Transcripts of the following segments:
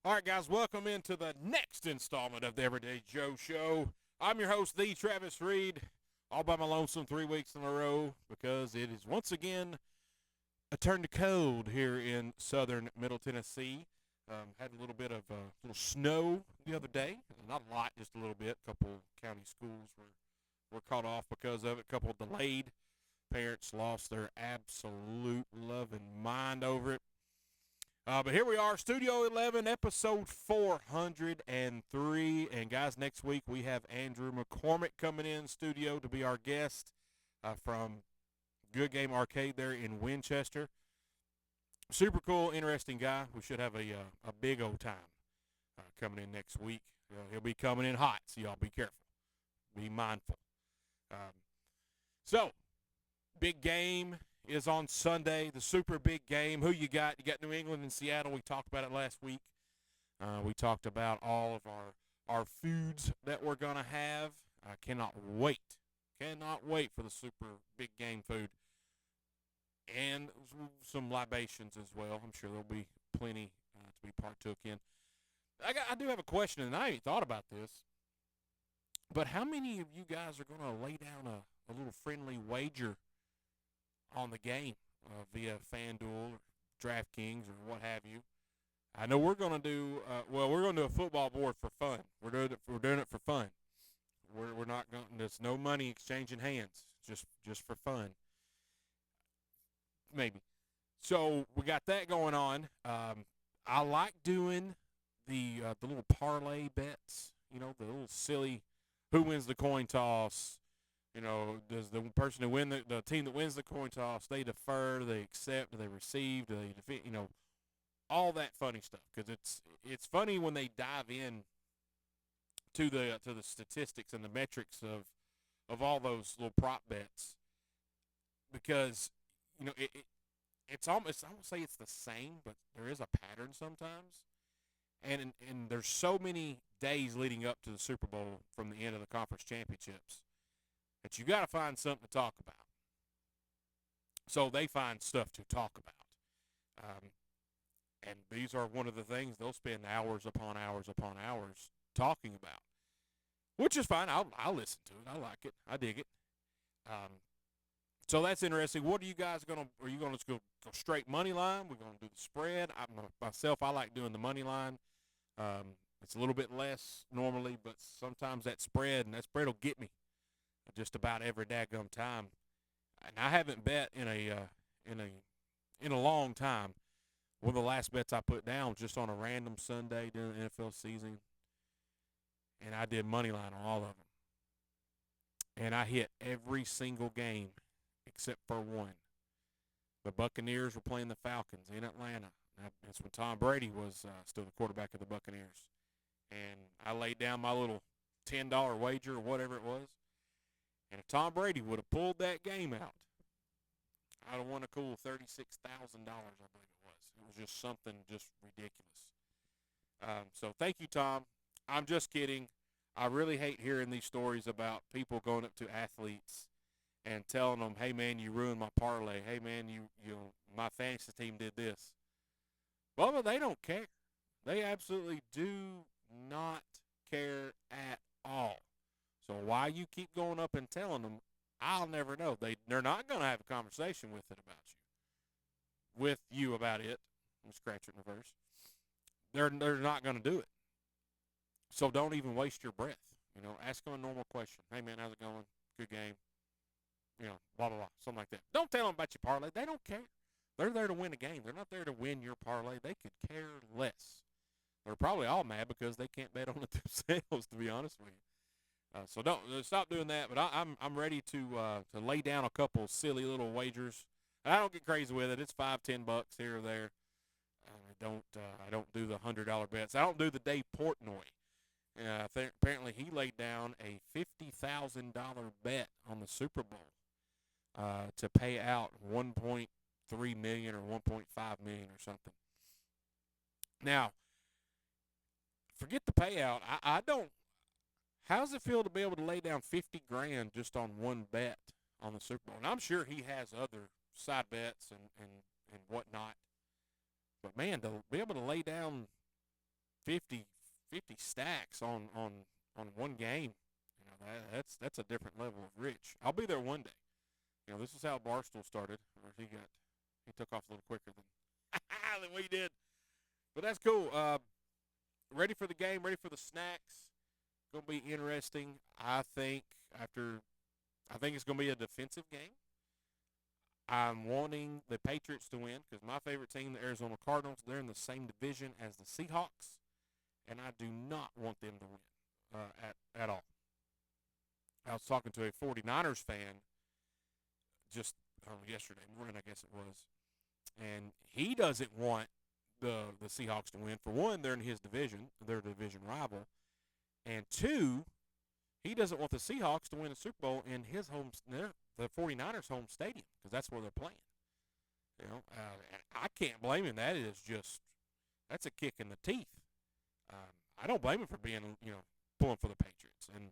All right, guys, welcome into the next installment of the Everyday Joe Show. I'm your host, the Travis Reed, all by my lonesome 3 weeks in a row because it is once again a turn to cold here in southern Middle Tennessee. Had a little bit of little snow the other day, not a lot, just a little bit. A couple county schools were caught off because of it. A couple delayed. Parents lost their absolute loving mind over it. But here we are, Studio 11, episode 403. And guys, next week we have Andrew McCormick coming in studio to be our guest from Good Game Arcade there in Winchester. Super cool, interesting guy. We should have a big old time coming in next week. He'll be coming in hot, so y'all be careful. Be mindful. So, big game is on Sunday, the super big game. Who you got? You got New England and Seattle. We talked about it last week. We talked about all of our foods that we're going to have. I cannot wait. Cannot wait for the super big game food. And some libations as well. I'm sure there'll be plenty to be partook in. I do have a question, and I ain't thought about this. But how many of you guys are going to lay down a little friendly wager on the game via FanDuel or DraftKings or what have you? I know we're going to do we're going to do a football board for fun. We're doing it for fun. We're not going. There's no money exchanging hands. Just for fun. Maybe. So we got that going on. I like doing the little parlay bets. You know, the little silly, who wins the coin toss. You know, does the person who win the team that wins the coin toss, they defer, they accept, do they receive, do they defeat? You know, all that funny stuff, because it's funny when they dive in to the statistics and the metrics of all those little prop bets, because you know it's almost, I won't say it's the same, but there is a pattern sometimes, and there's so many days leading up to the Super Bowl from the end of the conference championships that you got to find something to talk about. So they find stuff to talk about. And these are one of the things they'll spend hours upon hours upon hours talking about, which is fine. I'll listen to it. I like it. I dig it. So that's interesting. What are you guys going to – are you going to just go straight money line? We're going to do the spread. I like doing the money line. It's a little bit less normally, but sometimes that spread will get me just about every daggum time. And I haven't bet in a long time. One of the last bets I put down was just on a random Sunday during the NFL season, and I did money line on all of them. And I hit every single game except for one. The Buccaneers were playing the Falcons in Atlanta. That's when Tom Brady was still the quarterback of the Buccaneers. And I laid down my little $10 wager or whatever it was. And if Tom Brady would have pulled that game out, I'd have won a cool $36,000, I believe it was. It was just something just ridiculous. So thank you, Tom. I'm just kidding. I really hate hearing these stories about people going up to athletes and telling them, hey, man, you ruined my parlay. Hey, man, you my fantasy team did this. Well, they don't care. They absolutely do not care at all. So why you keep going up and telling them, I'll never know. They're not going to have a conversation with you about it. I'm scratch it in reverse. They're not going to do it. So don't even waste your breath. You know, ask them a normal question. Hey, man, how's it going? Good game. You know, blah, blah, blah, something like that. Don't tell them about your parlay. They don't care. They're there to win a game. They're not there to win your parlay. They could care less. They're probably all mad because they can't bet on it themselves, to be honest with you. So don't stop doing that. But I'm ready to lay down a couple silly little wagers. And I don't get crazy with it. It's $5-10 here or there. I don't do the $100 bets. I don't do the Dave Portnoy. Apparently he laid down a $50,000 bet on the Super Bowl to pay out $1.3 million or $1.5 million or something. Now, forget the payout. I don't. How does it feel to be able to lay down $50,000 just on one bet on the Super Bowl? And I'm sure he has other side bets and whatnot. But man, to be able to lay down 50, 50 stacks on one game. That's a different level of rich. I'll be there one day. This is how Barstool started, where he took off a little quicker than we did. But that's cool. Ready for the game, ready for the snacks. Going to be interesting. I think it's going to be a defensive game. I'm wanting the Patriots to win because my favorite team, the Arizona Cardinals, they're in the same division as the Seahawks, and I do not want them to win at all. I was talking to a 49ers fan just yesterday morning, I guess it was, and he doesn't want the Seahawks to win. For one, they're in his division. They're a division rival. And two, he doesn't want the Seahawks to win a Super Bowl in his home, the 49ers' home stadium, because that's where they're playing. I can't blame him. That's a kick in the teeth. I don't blame him for being, pulling for the Patriots. And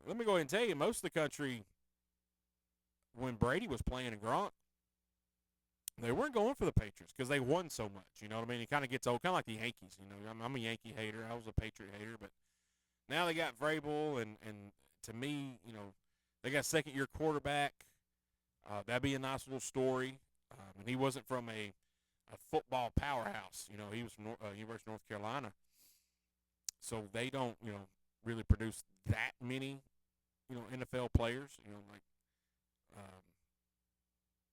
let me go ahead and tell you, most of the country, when Brady was playing in Gronk, they weren't going for the Patriots because they won so much. You know what I mean? It kind of gets old, kind of like the Yankees. I'm a Yankee hater. I was a Patriot hater, but now they got Vrabel, and to me, they got second-year quarterback. That'd be a nice little story. And he wasn't from a football powerhouse. He was from University of North Carolina. So they don't, really produce that many, NFL players. Like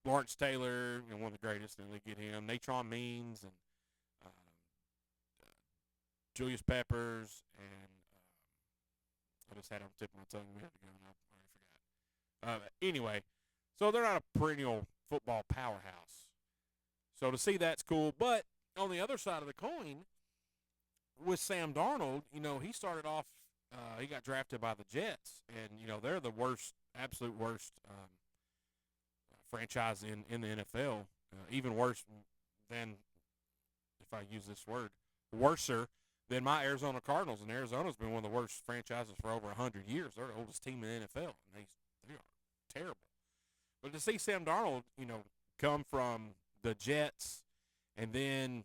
Lawrence Taylor, one of the greatest, and they get him. Natron Means and Julius Peppers, and I just had it on the tip of my tongue. We had to go, and I already forgot. Anyway, so they're not a perennial football powerhouse. So to see that's cool. But on the other side of the coin, with Sam Darnold, he started off, he got drafted by the Jets, and, they're the worst, absolute worst franchise in the NFL, even worse than, if I use this word, worser than my Arizona Cardinals. And Arizona's been one of the worst franchises for over 100 years. They're the oldest team in the NFL, and they are terrible. But to see Sam Darnold, come from the Jets and then,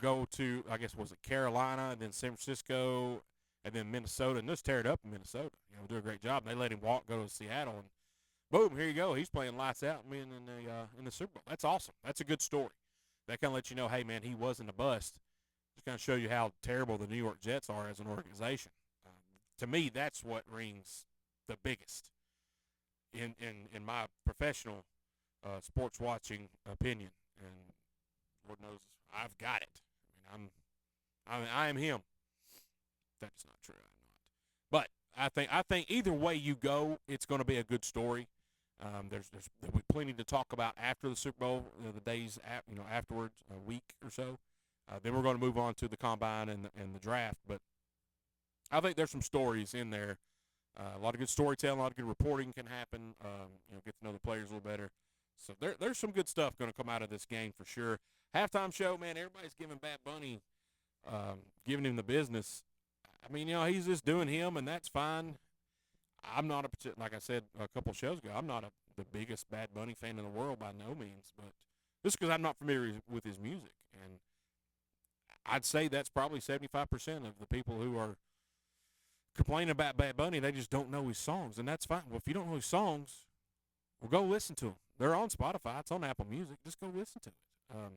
go to, I guess, was it Carolina, and then San Francisco, and then Minnesota, and just tear it up in Minnesota. Do a great job. They let him go to Seattle, and boom, here you go. He's playing lights out and being in the Super Bowl. That's awesome. That's a good story. That kind of lets you know, hey, man, he wasn't a bust. Just kind of show you how terrible the New York Jets are as an organization. To me, that's what rings the biggest in my professional sports watching opinion. And Lord knows I've got it. I am him. That's not true. I'm not. But I think either way you go, it's going to be a good story. There's plenty to talk about after the Super Bowl, the days afterwards, a week or so. Then we're going to move on to the combine and the draft. But I think there's some stories in there. A lot of good storytelling, a lot of good reporting can happen. Get to know the players a little better. So there's some good stuff going to come out of this game for sure. Halftime show, man, everybody's giving Bad Bunny, giving him the business. I mean, he's just doing him, and that's fine. I'm not like I said a couple shows ago, I'm not the biggest Bad Bunny fan in the world by no means, but just because I'm not familiar with his music. And I'd say that's probably 75% of the people who are complaining about Bad Bunny, they just don't know his songs, and that's fine. Well, if you don't know his songs, well, go listen to them. They're on Spotify. It's on Apple Music. Just go listen to it.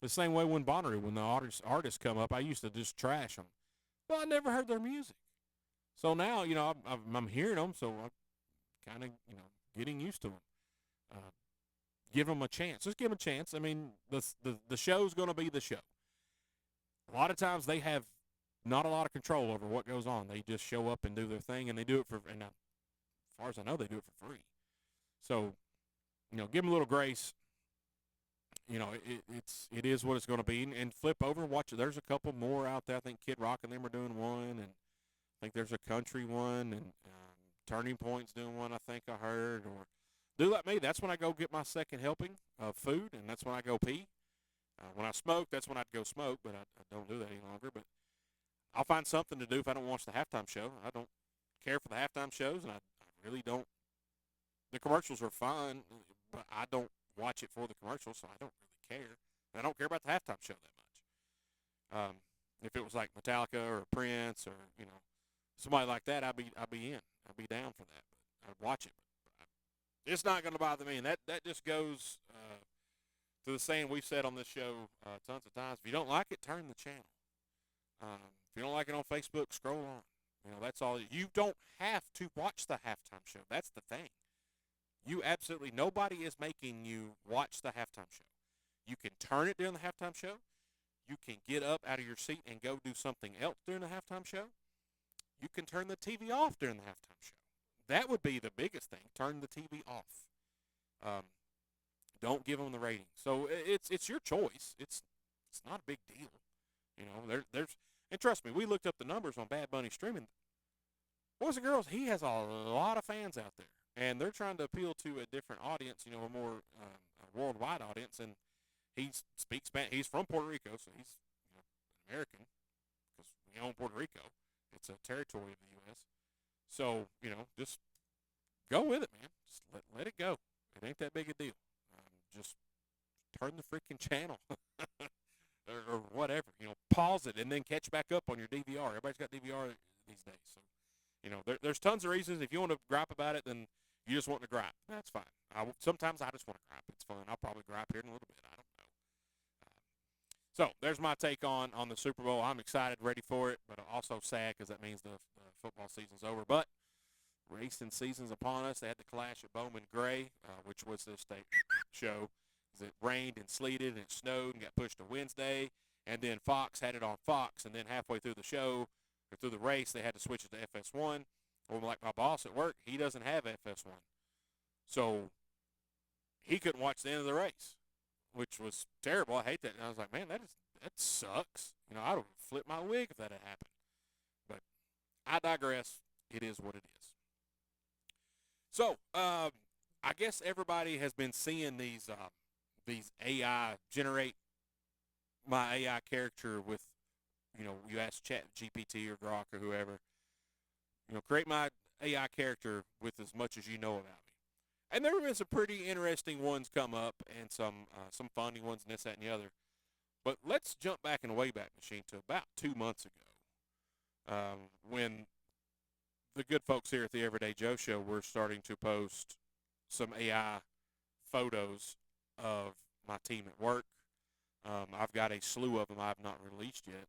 The same way when the artists come up, I used to just trash them. Well, I never heard their music. So now, I'm hearing them, so I'm kind of, getting used to them. Give them a chance. Just give them a chance. I mean, the show's going to be the show. A lot of times they have not a lot of control over what goes on. They just show up and do their thing, and they do it and as far as I know, they do it for free. So, give them a little grace. It is what it's going to be, and flip over and watch it. There's a couple more out there. I think Kid Rock and them are doing one, and I think there's a country one, and Turning Point's doing one, I think I heard. Or do like me. That's when I go get my second helping of food, and that's when I go pee. When I smoke, that's when I'd go smoke, but I don't do that any longer. But I'll find something to do if I don't watch the halftime show. I don't care for the halftime shows, and I really don't. The commercials are fun, but I don't watch it for the commercials, so I don't really care. I don't care about the halftime show that much. If it was like Metallica or Prince or somebody like that, I'd be in. I'd be down for that. But I'd watch it. But it's not going to bother me, and that just goes to the saying we've said on this show tons of times. If you don't like it, turn the channel. If you don't like it on Facebook, scroll on. That's all. You don't have to watch the halftime show. That's the thing. Nobody is making you watch the halftime show. You can turn it during the halftime show. You can get up out of your seat and go do something else during the halftime show. You can turn the TV off during the halftime show. That would be the biggest thing. Turn the TV off. Don't give them the rating. So it's your choice. It's not a big deal. There's and trust me, we looked up the numbers on Bad Bunny streaming. Boys and girls, he has a lot of fans out there, and they're trying to appeal to a different audience, a more a worldwide audience. And he speaks Spanish. He's from Puerto Rico, so he's American because we own Puerto Rico. It's a territory of the U.S. So just go with it, man. Just let it go. It ain't that big a deal. Just turn the freaking channel or whatever. Pause it and then catch back up on your DVR. Everybody's got DVR these days, so there's tons of reasons. If you want to gripe about it, then you just want to gripe. That's fine. Sometimes I just want to gripe. It's fun. I'll probably gripe here in a little bit. I don't know. So there's my take on the Super Bowl. I'm excited, ready for it, but also sad because that means the football season's over. But racing season's upon us. They had the clash at Bowman Gray, which was the state show. It rained and sleeted and it snowed and got pushed to Wednesday. And then Fox had it on Fox. And then halfway through the show, or through the race, they had to switch it to FS1. Well, like my boss at work, he doesn't have FS1. So he couldn't watch the end of the race, which was terrible. I hate that. And I was like, man, that sucks. I would have flipped my wig if that had happened. But I digress. It is what it is. So I guess everybody has been seeing these AI generate my AI character with, you ask Chat GPT or Grok or whoever, create my AI character with as much as you know about me. And there have been some pretty interesting ones come up and some funny ones and this, that, and the other. But let's jump back in the Wayback Machine to about 2 months ago when the good folks here at the Everyday Joe Show were starting to post some AI photos of my team at work. I've got a slew of them I've not released yet,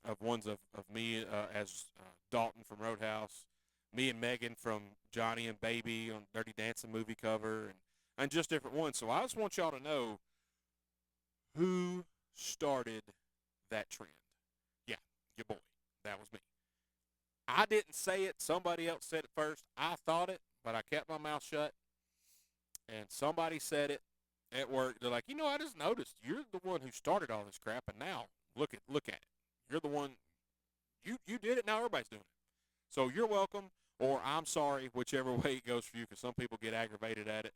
of ones of me as Dalton from Roadhouse, me and Megan from Johnny and Baby on Dirty Dancing movie cover, and just different ones. So I just want y'all to know who started that trend. Yeah, your boy. That was me. I didn't say it. Somebody else said it first. I thought it, but I kept my mouth shut. And somebody said it at work. They're like, I just noticed you're the one who started all this crap, and now look at it. You're the one. You did it. Now everybody's doing it. So you're welcome, or I'm sorry, whichever way it goes for you, because some people get aggravated at it.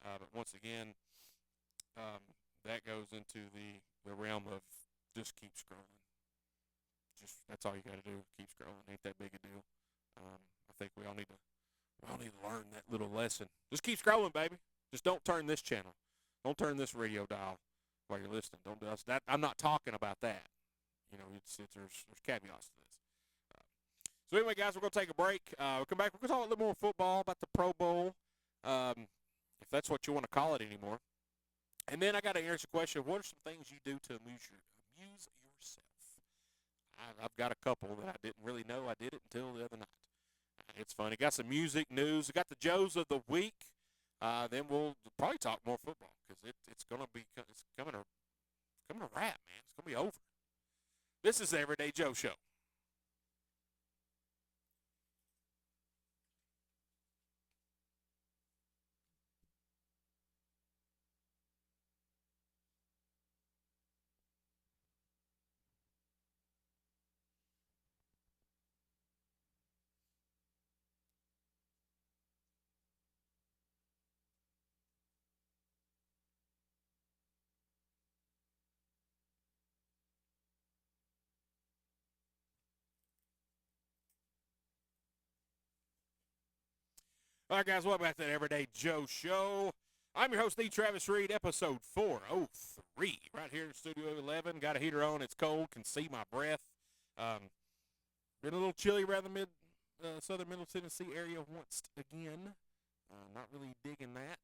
But once again, that goes into the realm of just keep scrolling. That's all you got to do. Keep scrolling. Ain't that big a deal. I think we all need to learn that little lesson. Just keep scrolling, baby. Just don't turn this channel. Don't turn this radio dial while you're listening. Don't do that. I'm not talking about that. There's caveats to this. So anyway, guys, we're going to take a break. We'll come back. We're going to talk a little more football, about the Pro Bowl, if that's what you want to call it anymore. And then I got to answer the question, what are some things you do to amuse yourself? I've got a couple that I didn't really know I did it until the other night. It's funny. Got some music news. We got the Joes of the week. Then we'll probably talk more football because it's coming a wrap, man. It's gonna be over. This is the Everyday Joe Show. All right, guys, welcome back to the Everyday Joe Show. I'm your host, D. Travis Reed, episode 403, right here in Studio 11. Got a heater on. It's cold. Can see my breath. Been a little chilly around the southern Middle Tennessee area once again. Not really digging that.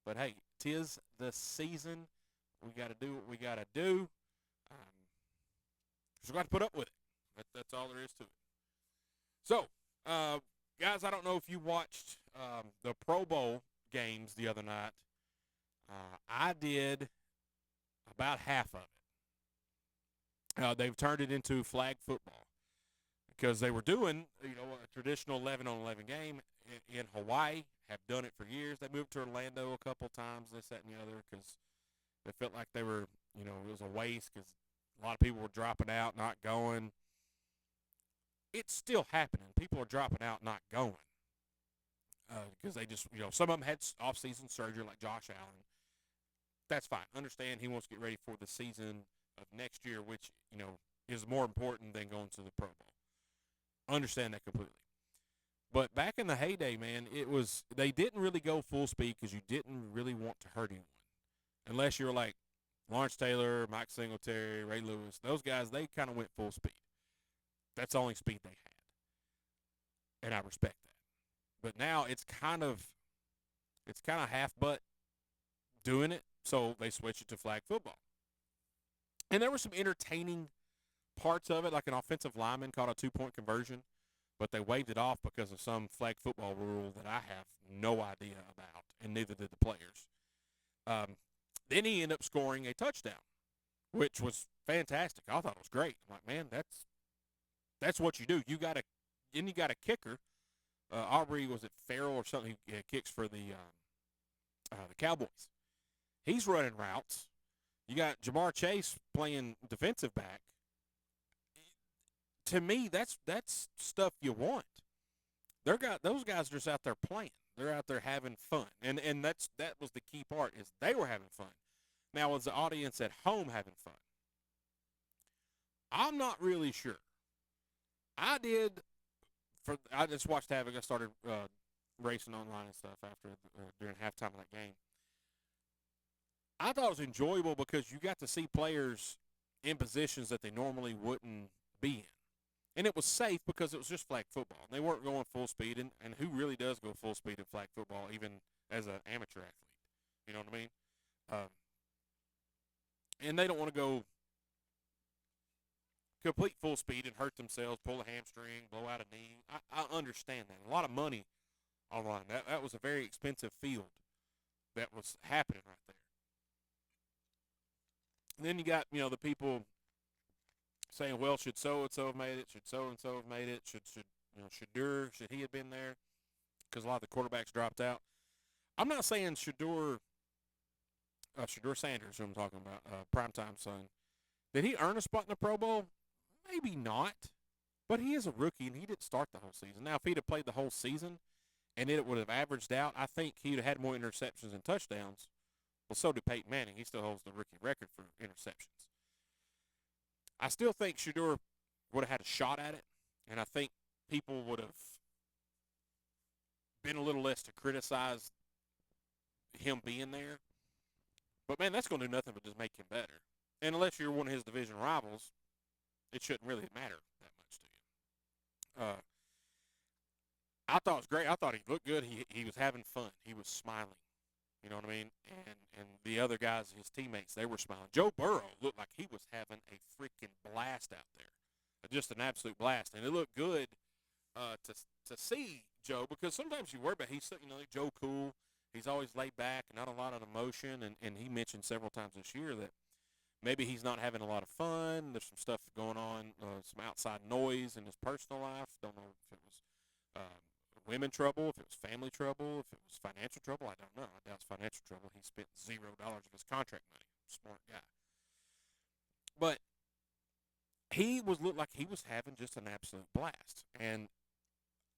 But, hey, 'tis the season. We got to do what we got to do. Just got to put up with it. That's all there is to it. So, guys, I don't know if you watched the Pro Bowl games the other night. I did about half of it. They've turned it into flag football because they were doing, a traditional 11-on-11 game in Hawaii. Have done it for years. They moved to Orlando a couple times, this, that, and the other, because they felt like they were, it was a waste because a lot of people were dropping out, not going. It's still happening. People are dropping out, not going. Because they just, some of them had off-season surgery like Josh Allen. That's fine. Understand he wants to get ready for the season of next year, which, is more important than going to the Pro Bowl. Understand that completely. But back in the heyday, man, they didn't really go full speed because you didn't really want to hurt anyone. Unless you're like Lawrence Taylor, Mike Singletary, Ray Lewis. Those guys, they kind of went full speed. That's the only speed they had. And I respect that. But now it's kind of half-butt doing it, so they switch it to flag football. And there were some entertaining parts of it, like an offensive lineman caught a 2-point conversion, but they waved it off because of some flag football rule that I have no idea about, and neither did the players. Then he ended up scoring a touchdown, which was fantastic. I thought it was great. I'm like, man, that's what you do. You got a kicker. Aubrey, was it Farrell or something? He kicks for the Cowboys. He's running routes. You got Jamar Chase playing defensive back. To me, that's stuff you want. Those guys are just out there playing. They're out there having fun, and that was the key part, is they were having fun. Now, was the audience at home having fun? I'm not really sure. I just watched Havoc. I started racing online and stuff after during halftime of that game. I thought it was enjoyable because you got to see players in positions that they normally wouldn't be in. And it was safe because it was just flag football. They weren't going full speed, and who really does go full speed in flag football, even as an amateur athlete? You know what I mean? And they don't want to go complete full speed and hurt themselves, pull a hamstring, blow out a knee. I understand that. A lot of money online. That was a very expensive field that was happening right there. And then you got, the people saying, well, should so-and-so have made it? Should so-and-so have made it? Should he have been there? Because a lot of the quarterbacks dropped out. I'm not saying Shedeur Sanders, who I'm talking about, primetime son, did he earn a spot in the Pro Bowl? Maybe not. But he is a rookie, and he didn't start the whole season. Now, if he'd have played the whole season and it would have averaged out, I think he'd have had more interceptions and touchdowns. Well, so did Peyton Manning. He still holds the rookie record for interceptions. I still think Shedeur would have had a shot at it, and I think people would have been a little less to criticize him being there. But, man, that's going to do nothing but just make him better. And unless you're one of his division rivals, it shouldn't really matter that much to you. I thought it was great. I thought he looked good. He was having fun. He was smiling. You know what I mean? And the other guys, his teammates, they were smiling. Joe Burrow looked like he was having a freaking blast out there. Just an absolute blast. And it looked good to see Joe, because sometimes you worry about, he's, Joe Cool. He's always laid back, not a lot of emotion. And he mentioned several times this year that maybe he's not having a lot of fun. There's some stuff going on, some outside noise in his personal life. Don't know if it was women trouble, if it was family trouble, if it was financial trouble. I don't know. I doubt it's financial trouble. He spent $0 of his contract money. Smart guy. But he looked like he was having just an absolute blast. And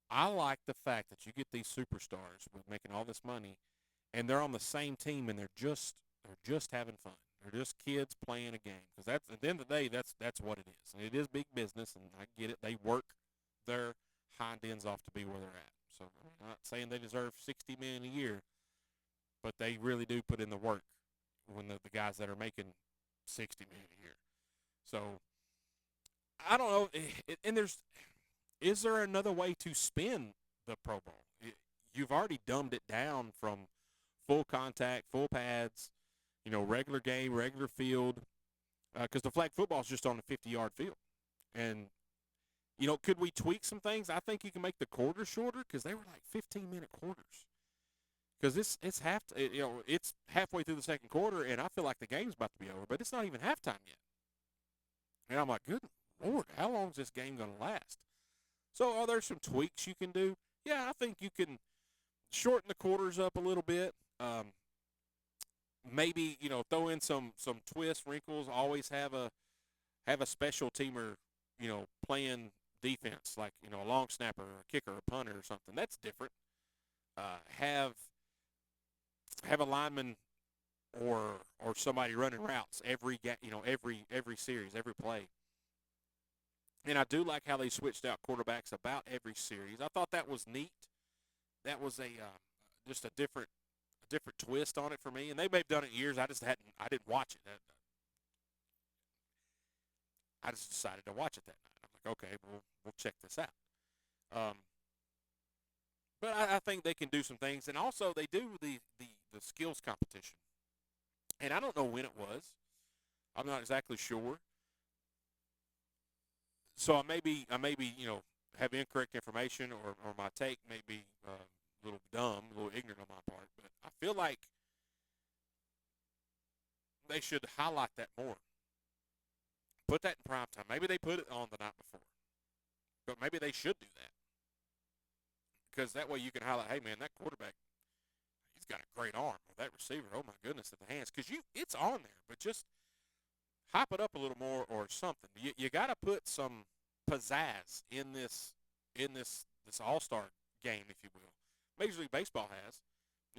I like the fact that you get these superstars with making all this money, and they're on the same team, and they're just having fun. They're just kids playing a game. Because that's, at the end of the day, that's what it is. And it is big business, and I get it. They work their hind ends off to be where they're at. So I'm not saying they deserve $60 million a year, but they really do put in the work when the guys that are making $60 million a year. So I don't know, and is there another way to spin the Pro Bowl? You've already dumbed it down from full contact, full pads, regular game, regular field, because the flag football is just on a 50-yard field. And, could we tweak some things? I think you can make the quarters shorter because they were like 15-minute quarters. Because it's halfway through the second quarter, and I feel like the game's about to be over, but it's not even halftime yet. And I'm like, good Lord, how long is this game going to last? So are there some tweaks you can do? Yeah, I think you can shorten the quarters up a little bit. Maybe throw in some twist wrinkles. Always have a special teamer, playing defense, like a long snapper, or a kicker, or a punter, or something. That's different. Have a lineman or somebody running routes every series, every play. And I do like how they switched out quarterbacks about every series. I thought that was neat. That was just a different twist on it for me. And they may have done it in years. I didn't watch it. I just decided to watch it that night. I'm like, okay, we'll check this out. But I think they can do some things, and also they do the skills competition. And I don't know when it was. I'm not exactly sure. So I may be have incorrect information, or my take may be a little dumb, a little ignorant on my part. But I feel like they should highlight that more. Put that in prime time. Maybe they put it on the night before, but maybe they should do that, because that way you can highlight, hey man, that quarterback, he's got a great arm. Or that receiver, oh my goodness, at the hands, because it's on there, but just hype it up a little more or something. You got to put some pizzazz in this all-star game, if you will. Major League Baseball has,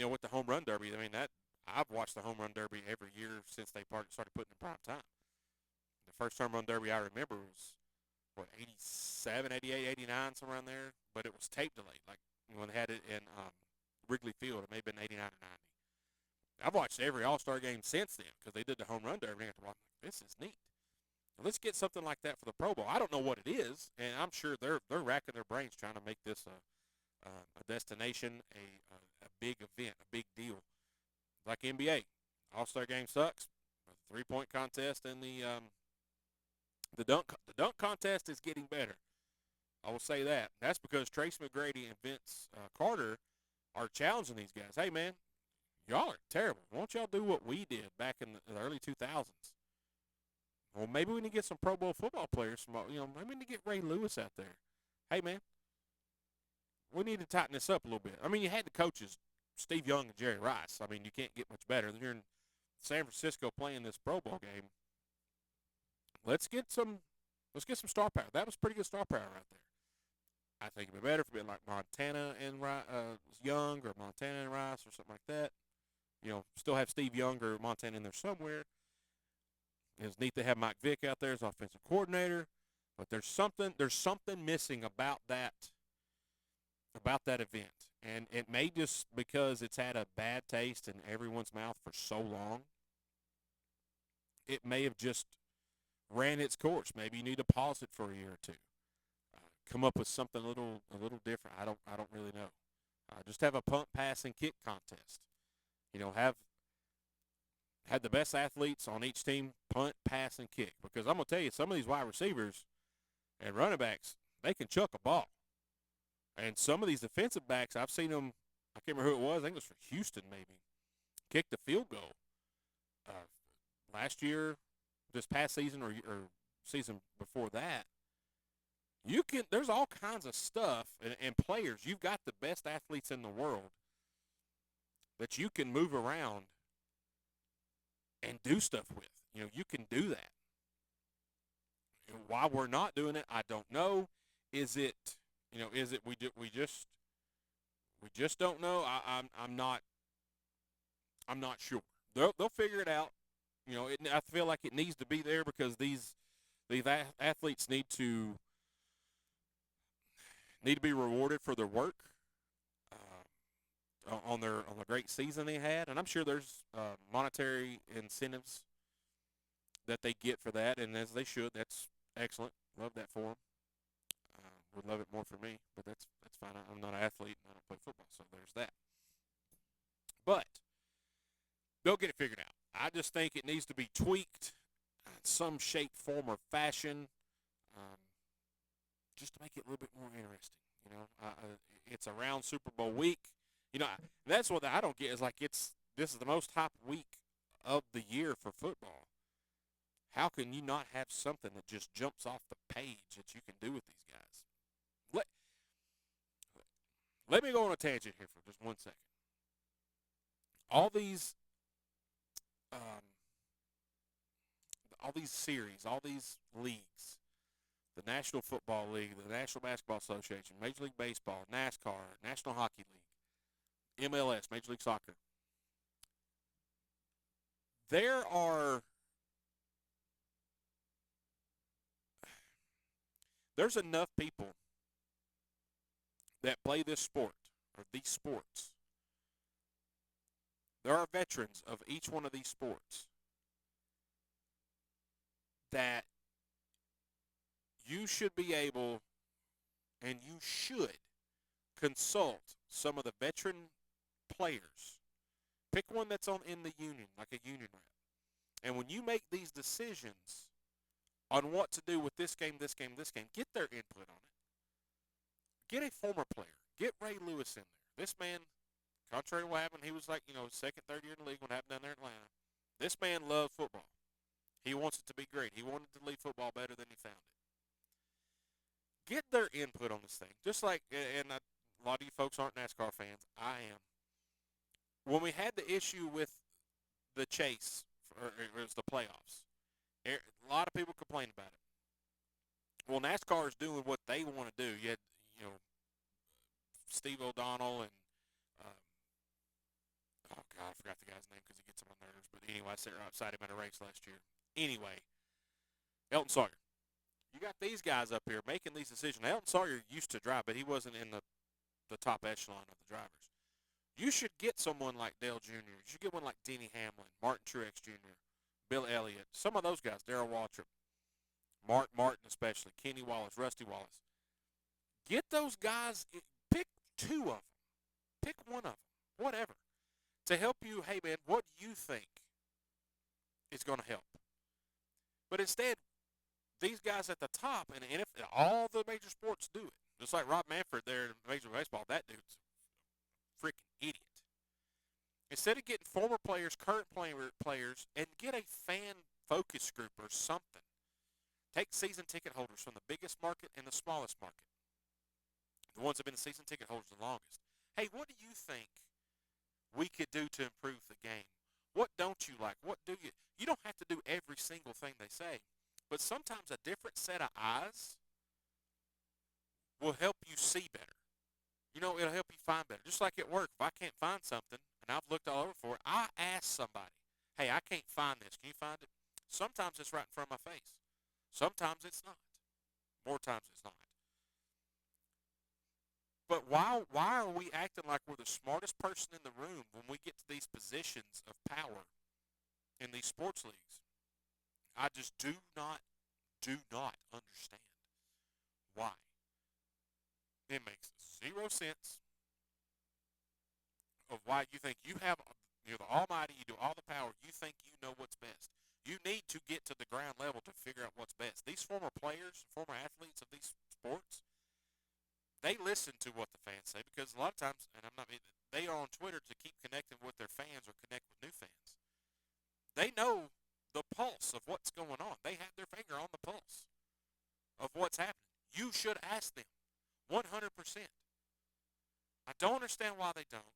with the home run derby. I mean, I've watched the home run derby every year since they started putting it in prime time. The first home run derby I remember was 87, 88, 89, somewhere around there, but it was tape delayed, like when they had it in Wrigley Field. It may have been 89 or 90. I've watched every All-Star game since then because they did the home run derby. And I'm like, this is neat. Now, let's get something like that for the Pro Bowl. I don't know what it is, and I'm sure they're racking their brains trying to make this a destination, a big event, a big deal. Like NBA, All-Star game sucks. The 3-point contest and the dunk contest is getting better. I will say that. That's because Tracy McGrady and Vince Carter are challenging these guys. Hey, man, y'all are terrible. Why don't y'all do what we did back in the early 2000s? Well, maybe we need to get some Pro Bowl football players. Maybe we need to get Ray Lewis out there. Hey, man, we need to tighten this up a little bit. I mean, you had the coaches, Steve Young and Jerry Rice. I mean, you can't get much better. They're in San Francisco playing this Pro Bowl game. Let's get some star power. That was pretty good star power right there. I think it'd be better if it had been like Montana and Young, or Montana and Rice, or something like that. Still have Steve Young or Montana in there somewhere. It's neat to have Mike Vick out there as offensive coordinator, but there's something missing about that event, and it may just because it's had a bad taste in everyone's mouth for so long. It may have just ran its course. Maybe you need to pause it for a year or two. Come up with something a little different. I don't really know. Just have a punt, pass, and kick contest. Have the best athletes on each team punt, pass, and kick. Because I'm gonna tell you, some of these wide receivers and running backs, they can chuck a ball. And some of these defensive backs, I've seen them. I can't remember who it was. I think it was for Houston, maybe. Kick the field goal. Last year, this past season, or season before that. There's all kinds of stuff and players. You've got the best athletes in the world that you can move around and do stuff with. You can do that. Why we're not doing it, I don't know. Is it we just don't know? I'm not sure. They'll figure it out. I feel like it needs to be there because these athletes need to be rewarded for their work. on the great season they had, and I'm sure there's monetary incentives that they get for that, and as they should. That's excellent. Love that for them. Would love it more for me, but that's fine. I'm not an athlete and I don't play football, so there's that. But they'll get it figured out. I just think it needs to be tweaked in some shape, form, or fashion, um, just to make it a little bit more interesting. It's around Super Bowl week. That's what I don't get is like this is the most hype week of the year for football. How can you not have something that just jumps off the page that you can do with these guys? Let, let me go on a tangent here for just 1 second. All these um, all these series, all these leagues, the National Football League, the National Basketball Association, Major League Baseball, NASCAR, National Hockey League, MLS, Major League Soccer. There's enough people that play this sport or these sports. There are veterans of each one of these sports that you should be able and you should consult some of the veteran players. Pick one that's in the union, like a union rep. And when you make these decisions on what to do with this game, get their input on it. Get a former player. Get Ray Lewis in there. This man, contrary to what happened, he was like, second, third year in the league when it happened down there in Atlanta. This man loved football. He wants it to be great. He wanted to leave football better than he found it. Get their input on this thing. Just like, and a lot of you folks aren't NASCAR fans. I am. When we had the issue with the chase, or it was the playoffs, a lot of people complained about it. Well, NASCAR is doing what they want to do. You had, Steve O'Donnell and, oh, God, I forgot the guy's name because he gets on my nerves. But anyway, I sat right outside him at a race last year. Anyway, Elton Sawyer. You got these guys up here making these decisions. Elton Sawyer used to drive, but he wasn't in the top echelon of the drivers. You should get someone like Dale Jr. You should get one like Denny Hamlin, Martin Truex Jr., Bill Elliott, some of those guys, Darrell Waltrip, Mark Martin especially, Kenny Wallace, Rusty Wallace. Get those guys, pick two of them, pick one of them, whatever, to help you, hey, man, what do you think is going to help? But instead, these guys at the top, and if all the major sports do it, just like Rob Manfred there in Major League Baseball, that dude's a freaking idiot. Instead of getting former players, current players, and get a fan focus group or something. Take season ticket holders from the biggest market and the smallest market. The ones that have been season ticket holders the longest. Hey, what do you think we could do to improve the game? What don't you like? What do you? You don't have to do every single thing they say, but sometimes a different set of eyes will help you see better. It'll help you find better. Just like at work, if I can't find something, and I've looked all over for it, I ask somebody, hey, I can't find this. Can you find it? Sometimes it's right in front of my face. Sometimes it's not. More times it's not. But why are we acting like we're the smartest person in the room when we get to these positions of power in these sports leagues? I just do not understand why. It makes zero sense of why you think you're the almighty, you do all the power, you think you know what's best. You need to get to the ground level to figure out what's best. These former players, former athletes of these sports, they listen to what the fans say because a lot of times, and they are on Twitter to keep connecting with their fans or connect with new fans. They know the pulse of what's going on. They have their finger on the pulse of what's happening. You should ask them 100%. I don't understand why they don't.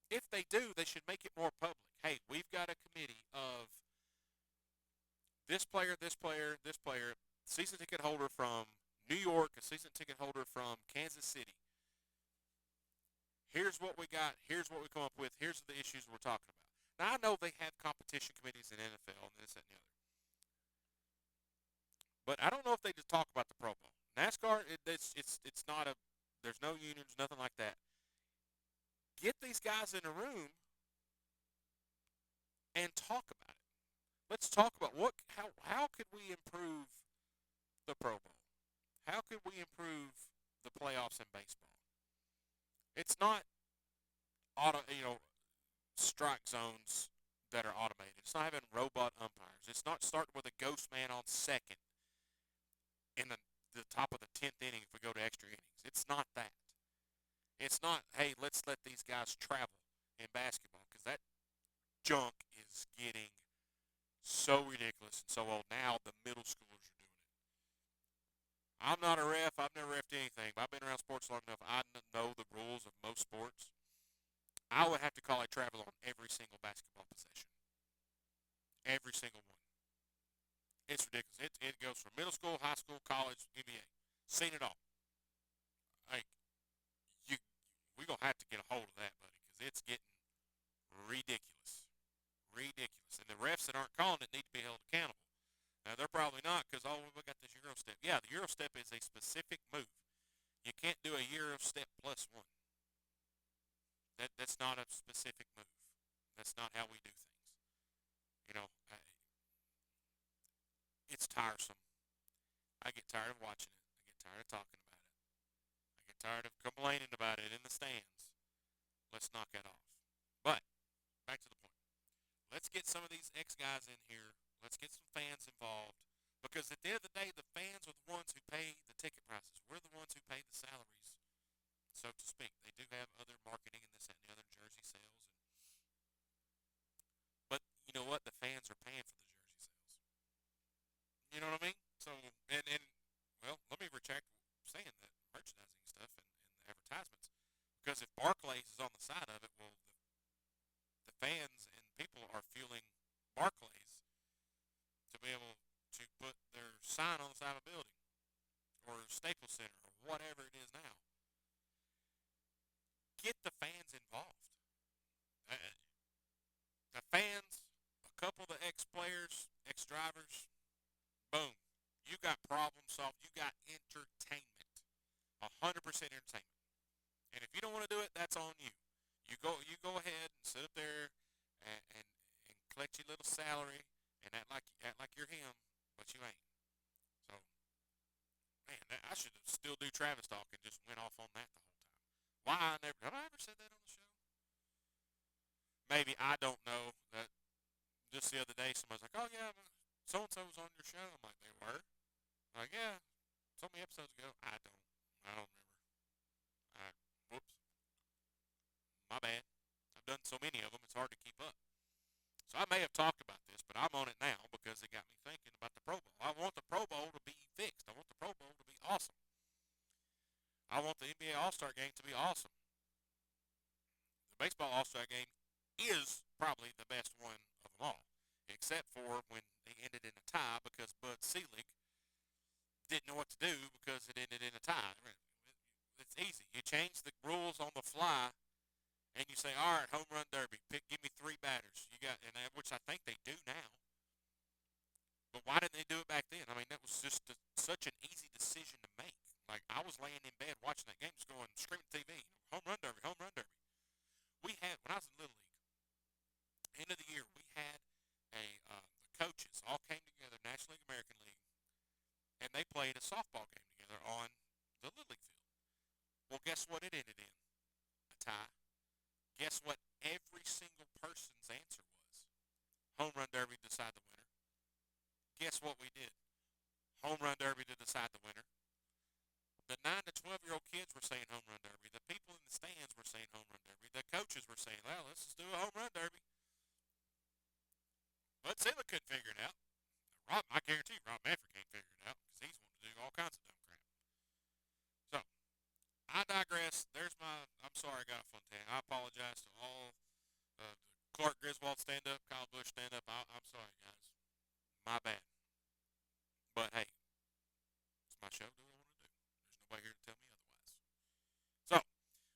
If they do, they should make it more public. Hey, we've got a committee of this player, season ticket holder from New York, a season ticket holder from Kansas City. Here's what we got. Here's what we come up with. Here's the issues we're talking about. Now, I know they have competition committees in NFL and this, that, and the other. But I don't know if they just talk about the Pro Bowl. NASCAR, it's not there's no unions, nothing like that. Get these guys in a room and talk about it. Let's talk about how could we improve the Pro Bowl? How could we improve the playoffs in baseball? It's not strike zones that are automated. It's not having robot umpires. It's not starting with a ghost man on second in the top of the 10th inning if we go to extra innings. It's not that. It's not, hey, let's let these guys travel in basketball because that junk is getting so ridiculous and so old. Now the middle schoolers are doing it. I'm not a ref. I've never refed anything, but I've been around sports long enough. I know the rules of most sports. I would have to call a travel on every single basketball possession. Every single one. It's ridiculous. It goes from middle school, high school, college, NBA. Seen it all. Like, we're going to have to get a hold of that, buddy, because it's getting ridiculous. Ridiculous. And the refs that aren't calling it need to be held accountable. Now, they're probably not because, we got this Euro step. Yeah, the Euro step is a specific move. You can't do a Euro step plus one. That's not a specific move. That's not how we do things. It's tiresome. I get tired of watching it. I get tired of talking about it. I get tired of complaining about it in the stands. Let's knock that off. But, back to the point. Let's get some of these ex-guys in here. Let's get some fans involved. Because at the end of the day, the fans are the ones who pay the ticket prices. We're the ones who pay the salaries, so to speak. They do have other marketing and this, that, and the other, jersey sales. But you know what? The fans are paying for the jersey sales. You know what I mean? So, well, let me retract saying that merchandising stuff and the advertisements. Because if Barclays is on the side of it, well, the fans and people are fueling Barclays to be able to put their sign on the side of a building or Staples Center or whatever it is now. Get the fans involved. The fans, a couple of the ex-players, ex-drivers, boom. You got problem solved. You got entertainment. 100% entertainment. And if you don't want to do it, that's on you. You go ahead and sit up there and collect your little salary and act like you're him, but you ain't. So, man, I should still do Travis talk and just went off on that the whole time. Why have I ever said that on the show? Maybe, I don't know. That just the other day somebody's like, oh yeah, so and so was on your show. I'm like, they were? Like, yeah, so many episodes ago. I don't remember. Whoops. My bad. I've done so many of them, it's hard to keep up. So I may have talked about this, but I'm on it now because it got me thinking about the Pro Bowl. I want the Pro Bowl to be fixed. I want the Pro Bowl to be awesome. I want the NBA All-Star Game to be awesome. The baseball All-Star Game is probably the best one of them all, except for when they ended in a tie because Bud Selig didn't know what to do because it ended in a tie. It's easy. You change the rules on the fly, and you say, all right, home run derby. Give me 3 batters. Which I think they do now. But why didn't they do it back then? I mean, that was just such an easy decision to make. Like, I was laying in bed watching that game, just going, screaming TV, home run derby, home run derby. When I was in Little League, end of the year, we had the coaches all came together, National League, American League, and they played a softball game together on the Little League field. Well, guess what it ended in? A tie. Guess what every single person's answer was? Home run derby to decide the winner. Guess what we did? Home run derby to decide the winner. The 9 to 12-year-old kids were saying home run derby. The people in the stands were saying home run derby. The coaches were saying, well, let's just do a home run derby. Bud Selig couldn't figure it out. I guarantee Rob Manfred can't figure it out because he's wanting to do all kinds of dumb crap. So, I digress. I'm sorry I got a fun tang. I apologize to all Clark Griswold stand up, Kyle Busch stand up. I'm sorry, guys. My bad. But hey, it's my show. Do what I want to do. There's nobody here to tell me otherwise. So,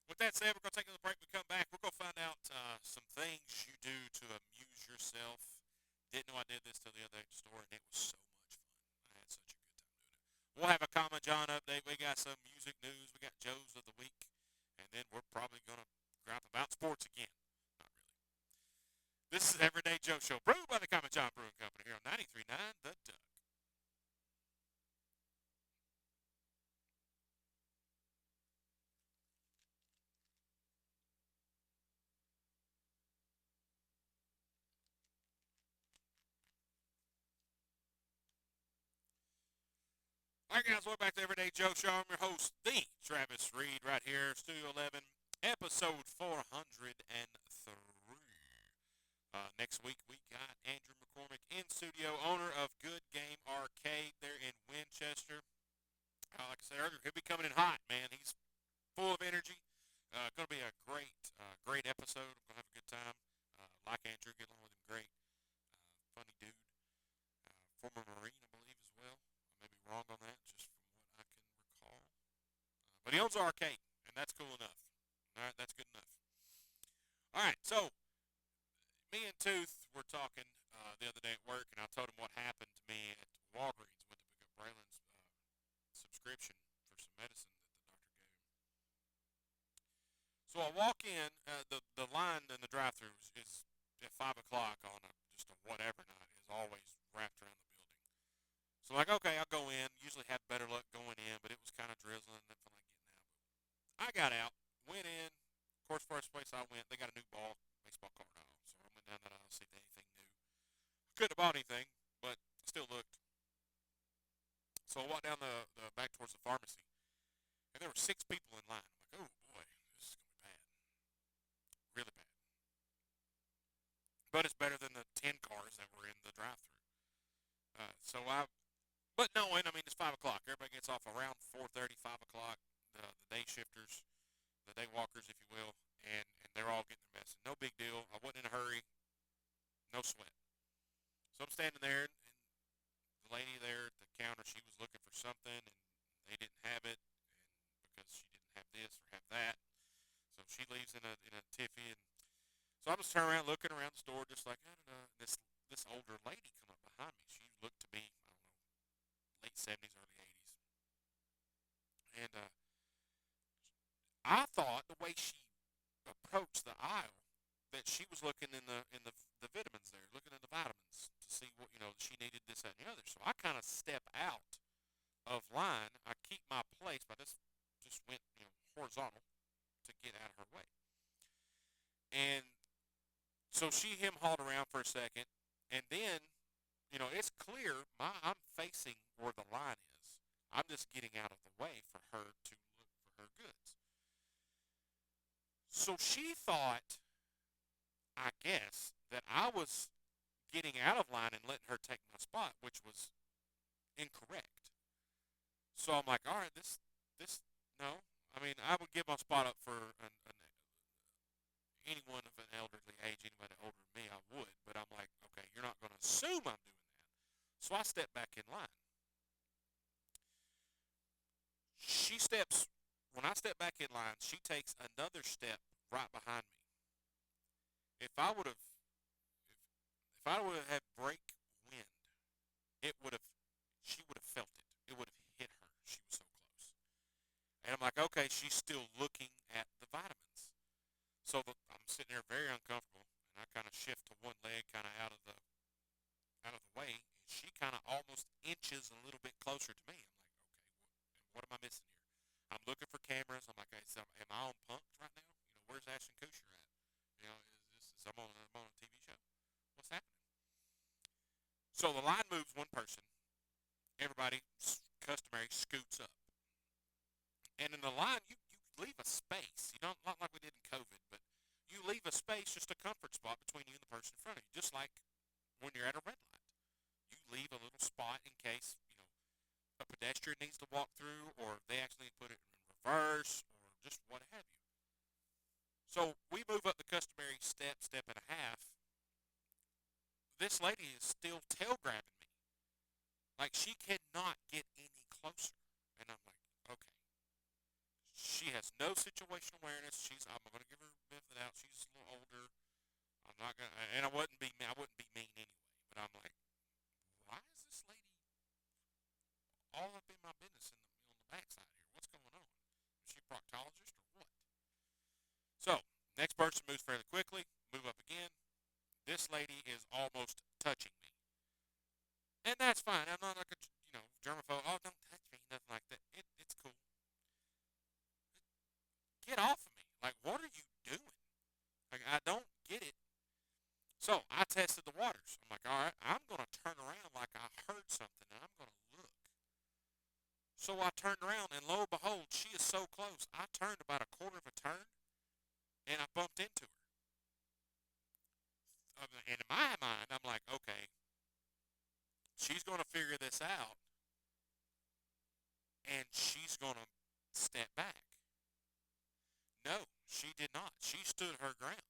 with that said, we're going to take another break. We come back. We're going to find out some things you do to amuse yourself. Didn't know I did this till the other day at the store, and it was so much fun. I had such a good time doing it. We'll have a Common John update. We got some music news. We got Joe's of the week. And then we're probably going to gripe about sports again. Not really. This is Everyday Joe Show, brewed by the Common John Brewing Company here on 93.9 The Duck. All right, guys, welcome back to Everyday Joe Show. I'm your host, the Travis Reed, right here, Studio 11, episode 403. Next week, we got Andrew McCormick in studio, owner of Good Game Arcade there in Winchester. Like I said earlier, he'll be coming in hot, man. He's full of energy. Going to be a great episode. I'm going to have a good time. Like Andrew, get along with him great. Funny dude. Former Marine, I believe, as well. I may be wrong on that, just from what I can recall. But he owns an arcade, and that's cool enough. All right, that's good enough. All right, so me and Tooth were talking the other day at work, and I told him what happened to me at Walgreens. Went to pick up Braylon's subscription for some medicine that the doctor gave him. So I walk in. The line in the drive-thru is at 5 o'clock on just a whatever night is always wrapped around the building. So I'm like, okay, I'll go in. Usually have better luck going in, but it was kind of drizzling. Didn't feel like getting out. But I got out, went in. Of course, first place I went, they got a new baseball card aisle. So I went down that aisle to see if anything new. Couldn't have bought anything, but still looked. So I walked down the back towards the pharmacy, and there were 6 people in line. I'm like, oh boy, this is gonna be bad, really bad. But it's better than the 10 cars that were in the drive-thru. But knowing, I mean, it's 5 o'clock. Everybody gets off around 4:30, 5 o'clock. The day shifters, the day walkers, if you will, and they're all getting their medicine. No big deal. I wasn't in a hurry. No sweat. So I'm standing there, and the lady there at the counter, she was looking for something, and they didn't have it, and because she didn't have this or have that. So she leaves in a tiffy, and so I'm just turning around, looking around the store, just like, I don't know. This older lady come up behind me. She looked to be, I don't know, late 70s, early 80s. And I thought the way she approached the aisle that she was looking in the vitamins there, looking in the vitamins to see what, she needed this, that, and the other. So I kind of step out of line. I keep my place, but I just went, horizontal to get out of her way. And so she hauled around for a second, and then, it's clear I'm facing where the line is. I'm just getting out of the way for her to look for her goods. So she thought, I guess, that I was getting out of line and letting her take my spot, which was incorrect. So I'm like, all right, this, no. I mean, I would give my spot up for anyone of an elderly age, anybody older than me, I would. But I'm like, okay, you're not going to assume I'm doing that. So I step back in line. When I step back in line, she takes another step right behind me. If I would have had break wind, she would have felt it. It would have hit her. She was so close. And I'm like, okay, she's still looking at the vitamins. So I'm sitting there very uncomfortable, and I kind of shift to one leg, kind of out of the way. And she kind of almost inches a little bit closer to me. I'm like, okay, what am I missing here? I'm looking for cameras. I'm like, hey, so am I on Punk'd right now? Where's Ashton Kutcher at? I'm on a TV show. What's happening? So the line moves one person. Everybody, customary, scoots up. And in the line, you leave a space. Not like we did in COVID, but you leave a space, just a comfort spot between you and the person in front of you, just like when you're at a red light. You leave a little spot in case, a pedestrian needs to walk through, or they actually put it in reverse, or just what have you. So we move up the customary step and a half. This lady is still tail grabbing me. Like, she cannot get any closer. And I'm like, okay. She has no situational awareness. I'm going to give her a benefit of the doubt. She's a little older. I'm not going to, and I wouldn't be mean anyway. But I'm like, why is this lady all up in my business on the backside here? What's going on? Is she a proctologist or what? So Next person moves fairly quickly, move up again. This lady is almost touching me. And that's fine. I'm not like a, germaphobe. Oh, don't touch me. Nothing like that. It's cool. Get off of me. Like, what are you doing? Like, I don't get it. So I tested the waters. I'm like, all right, I'm going to turn around like I heard something, and I'm going to look. So I turned around, and lo and behold, she is so close. I turned about a quarter of a turn, and I bumped into her. And in my mind, I'm like, okay, she's going to figure this out, and she's going to step back. No, she did not. She stood her ground.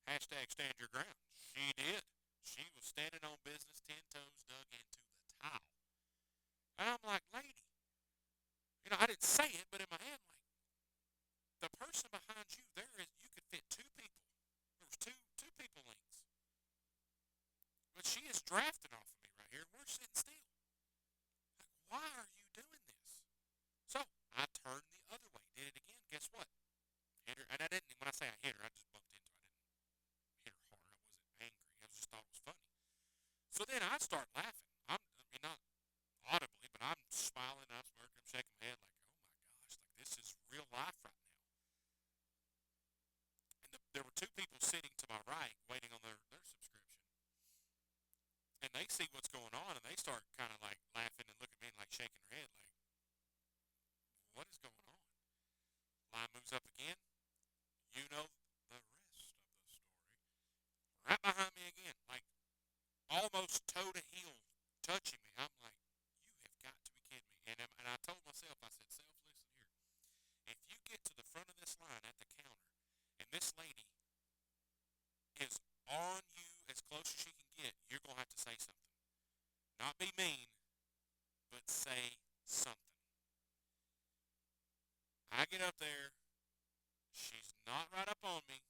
Hashtag stand your ground. She did. She was standing on business, 10 toes dug into the tile. And I'm like, lady, I didn't say it, but in my head, like, the person behind you, you could fit two people. There was two people lengths. But she is drafting off of me right here. We're sitting still. Like, why are you doing this? So I turned the other way, did it again. Guess what? Hit her, and I didn't. When I say I hit her, I just bumped into her. I didn't hit her hard. I wasn't angry. I just thought it was funny. So then I start laughing. Not audibly, but I'm smiling. I'm smirking. I'm shaking my head like, oh my gosh, like this is real life right now. And there were two people sitting to my right, waiting on their subscription. And they see what's going on, and they start kind of like laughing and looking at me and like shaking their head like, what is going on? Line moves up again. You know the rest of the story. Right behind me again, like almost toe to heel, touching me. I'm like, you have got to be kidding me. And I told myself, I said, Self, listen here. If you get to the front of this line at the counter, and this lady is on you as close as she can get, you're going to have to say something. Not be mean, but say something. I get up there. She's not right up on me,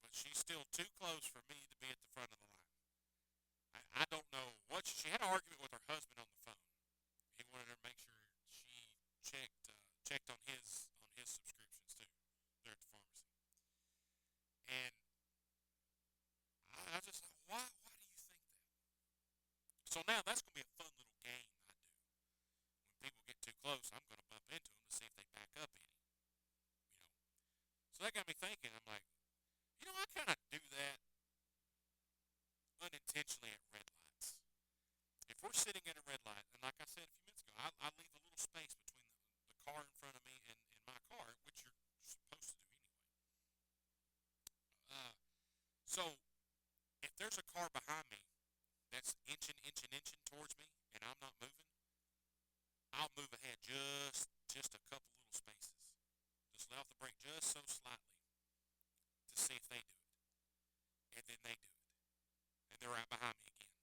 but she's still too close for me to be at the front of the line. I don't know what she had an argument with her husband on the phone. He wanted her to make sure she checked on his subscriptions too. There at the pharmacy. And I just thought, why do you think that? So now that's going to be a fun little game I do. When people get too close, I'm going to bump into them to see if they back up any. So that got me thinking. I'm like, I kind of do that unintentionally at red lights. If we're sitting at a red light, and like I said a few minutes ago, I leave a little space between the car in front of me and my car, which you're supposed to do anyway. So if there's a car behind me that's inching towards me, and I'm not moving, I'll move ahead just a couple little spaces. Just let off the brake just so slightly to see if they do it. And then they do it. And they're right behind me again.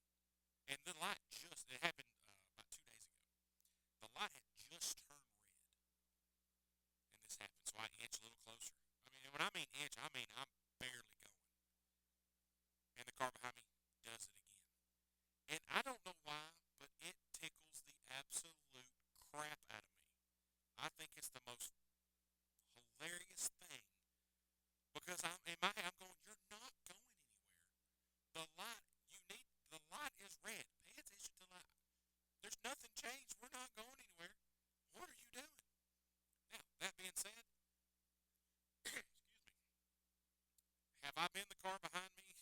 And the light it happened about 2 days ago. The light had just turned red. And this happened. So I inch a little closer. I mean, when I mean inch, I mean I'm barely going. And the car behind me does it again. And I don't know why, but it tickles the absolute crap out of me. I think it's the most hilarious thing. Because in my head, I'm going, you're not going anywhere. The light is red. Pay attention to the light. There's nothing changed. We're not going anywhere. What are you doing? Now, that being said, excuse me, have I been the car behind me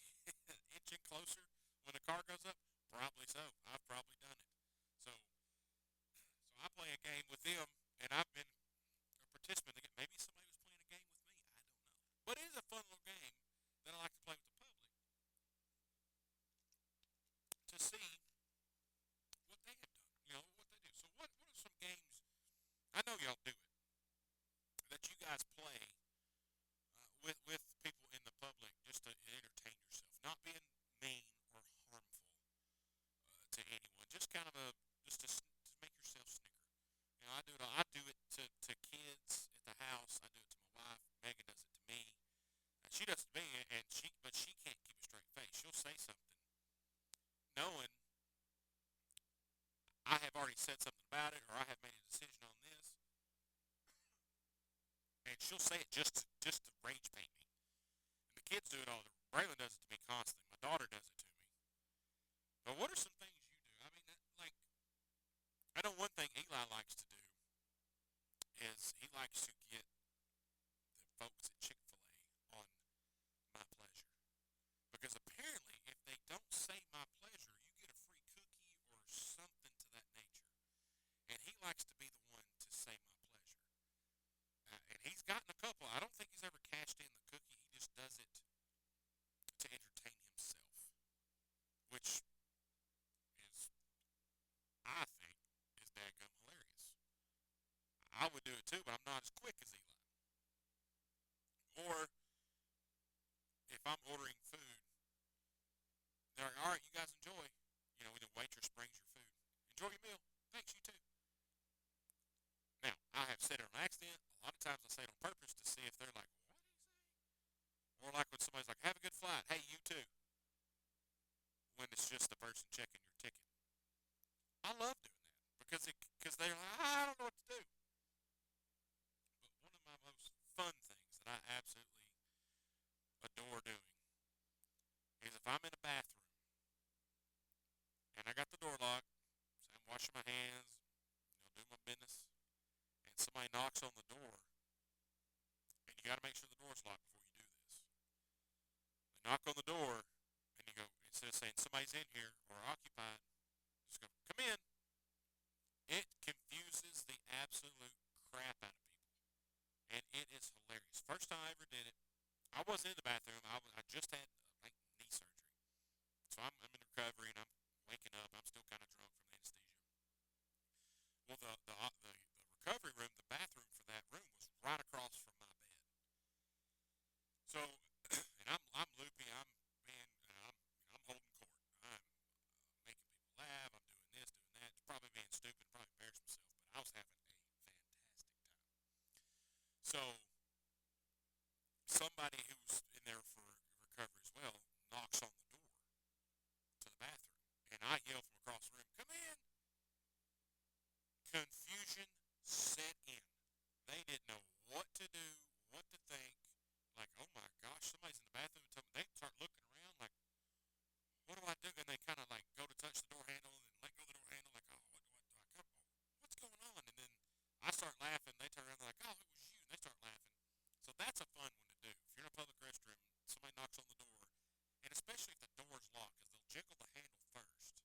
inching closer when the car goes up? Probably so. I've probably done it. So I play a game with them, and I've been a participant. Maybe somebody was playing a game with me. I don't know. But it is a fun little game that I like to play with the public to see what they have done, what they do. So what are some games, I know y'all do it, that you guys play with people in the public just to entertain yourself, not being mean or harmful to anyone, just kind of just to make yourself snicker. I do it to kids at the house. I do it to my wife. Megan does it to me. And she does it to me, but she can't keep a straight face. She'll say something knowing I have already said something about it, or I have made a decision on this, and she'll say it just to rage paint me. kids do it all. Braylon does it to me constantly. My daughter does it to me. But what are some things you do? I mean, like, I know one thing Eli likes to do is he likes to get the folks at Chick-fil-A on My Pleasure. Because apparently, if they don't say My Pleasure, you get a free cookie or something to that nature. And he likes to be the one to say My Pleasure. And he's gotten a couple. I don't think he's ever cashed in the cookie. He just does it to entertain himself, which is, I think, is dadgum hilarious. I would do it too, but I'm not as quick as Eli. Or if I'm ordering food, they're like, all right, you guys enjoy. You know, when the waitress brings your food. Enjoy your meal. Thanks, you too. Now, I have said it on accident. A lot of times I say it on purpose to see if they're like, what did he say? Or like when somebody's like, have a good flight. Hey, you too. When it's just the person checking your ticket. I love doing that because they're like, I don't know what to do. But one of my most fun things that I absolutely adore doing is if I'm in a bathroom and I got the door locked, so I'm washing my hands, doing my business, and somebody knocks on the door, and you got to make sure the door's locked before you do this. They knock on the door, and you go, instead of saying somebody's in here or occupied, just go, come in. It confuses the absolute crap out of people, and it is hilarious. First time I ever did it, I wasn't in the bathroom. I just had like knee surgery, so I'm in recovery and I'm waking up. I'm still kind of drunk from the anesthesia. Well, the recovery room, the bathroom for that room was right across from my bed. So, and I'm loopy. I'm holding court. I'm making people laugh. I'm doing this, doing that. Probably being stupid, probably embarrassing myself, but I was having a fantastic time. So somebody who's in there for recovery as well knocks on the door to the bathroom, and I yell from across the room, "Come in!" Confusion set in. They didn't know what to do, what to think. Like, oh my gosh, somebody's in the bathroom. They start looking around like, what do I do? And they kind of like go to touch the door handle and let go of the door handle. Like, oh, what do I come? What's going on? And then I start laughing. They turn around. They're like, oh, it was you. And they start laughing. So that's a fun one to do. If you're in a public restroom, somebody knocks on the door, and especially if the door's locked, because they'll jiggle the handle first.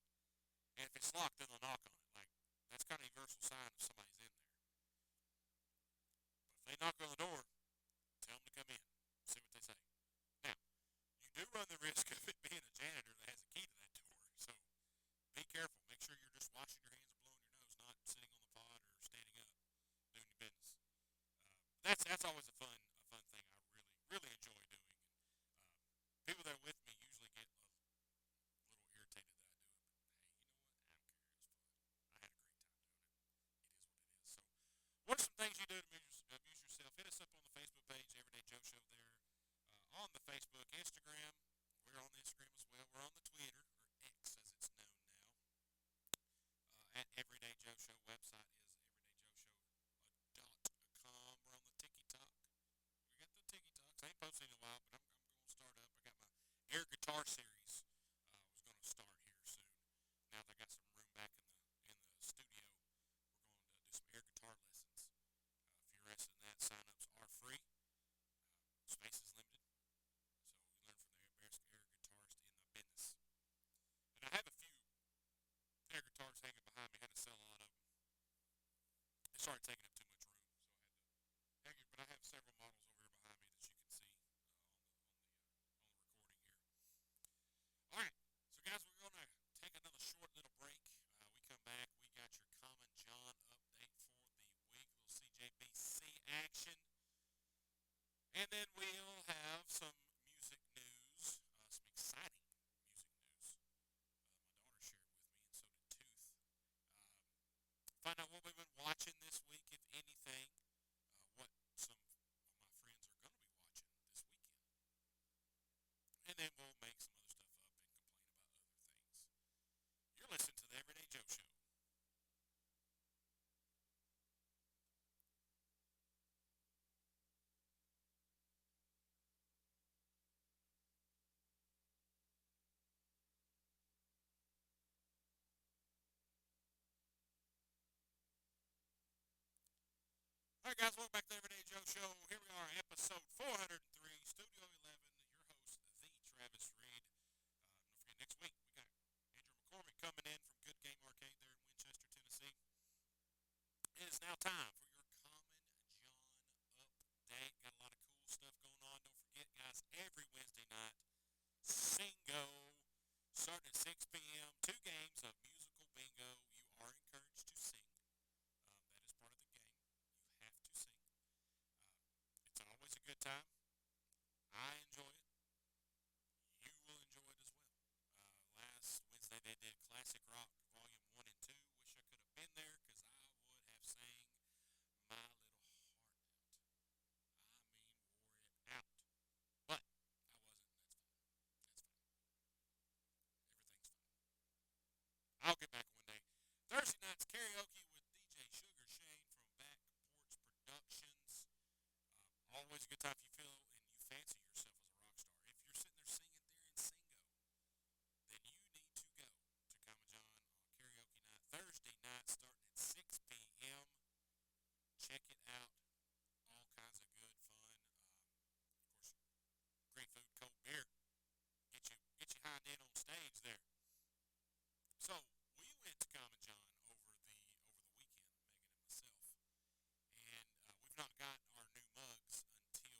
And if it's locked, then they'll knock on it. Like, that's kind of a universal sign if somebody's in there. But if they knock on the door, tell them to come in. See what they say. Now, you do run the risk of it being a janitor that has a key to that door. So be careful. Make sure you're just washing your hands or blowing your nose, not sitting on the pod or standing up doing your business. That's always a fun thing I really enjoy doing. People that are with me usually get a little irritated that I do it, but hey, you know what? I don't care. It's fun. I had a great time doing it. It is what it is. So, what are some things you do to amuse yourself? Hit us up on the Facebook page, Everyday Joe Show. There on the Facebook, Instagram. We're on the Instagram as well. We're on the Twitter, or X as it's known now, at Everyday Joe Show. Website is everydayjoeshow.com. We're on the TikTok. We got the TikToks. I ain't posted in a while, but I'm going to start up. I got my air guitar series. Was going to start here soon. Now that I got some room back in the studio, we're going to do some air guitar lessons. If you're interested in that, sign-ups are free. Space is limited, so you learn from the best air guitarist in the business. And I have a few air guitars hanging behind me. I had to sell a lot of them. They started taking up too much room, so I had to hang it. But I have several models over here behind me that you can see on the recording here. All right, so guys, we're going to take another short little break. We come back. We got your Common John update for the week. A little CJBC action. And then we'll have some music news, some exciting music news. My daughter shared with me, and so did Tooth. Find out what we've been watching this week, if anything. What some of my friends are going to be watching this weekend. And then we'll make some other stuff up and complain about other things. You're listening to the Everyday Joe Show. All right, guys, welcome back to the Everyday Joe Show. Here we are, episode 403, Studio 11. Your host, the Travis Reed. Don't forget, next week we got Andrew McCormick coming in from Good Game Arcade there in Winchester, Tennessee. It is now time for your Common John update. Got a lot of cool stuff going on. Don't forget, guys, every Wednesday night, Singo, starting at 6 p.m. 2 games of musical bingo. You are encouraged to sing. That is part of the game. You have to sing. It's always a good time. I enjoy it. You will enjoy it as well. Last Wednesday they did Classic Rock Volume 1 and 2. Wish I could have been there because I would have sang my little heart out. I mean, wore it out. But I wasn't. That's fine. Everything's fine. I'll get back one day. Thursday night's karaoke with DJ Sugar Shane from Back Porch Productions. Always a good time if you feel and you fancy yourself as a rock star. If you're sitting there singing there in Singo, then you need to go to Common John on karaoke night. Thursday night starting at 6 p.m. Check it out. All kinds of good fun. Of course, great food, cold beer. Get you hind in on stage there. So we went to Common John over the weekend, Megan and myself, and we've not got our new mugs until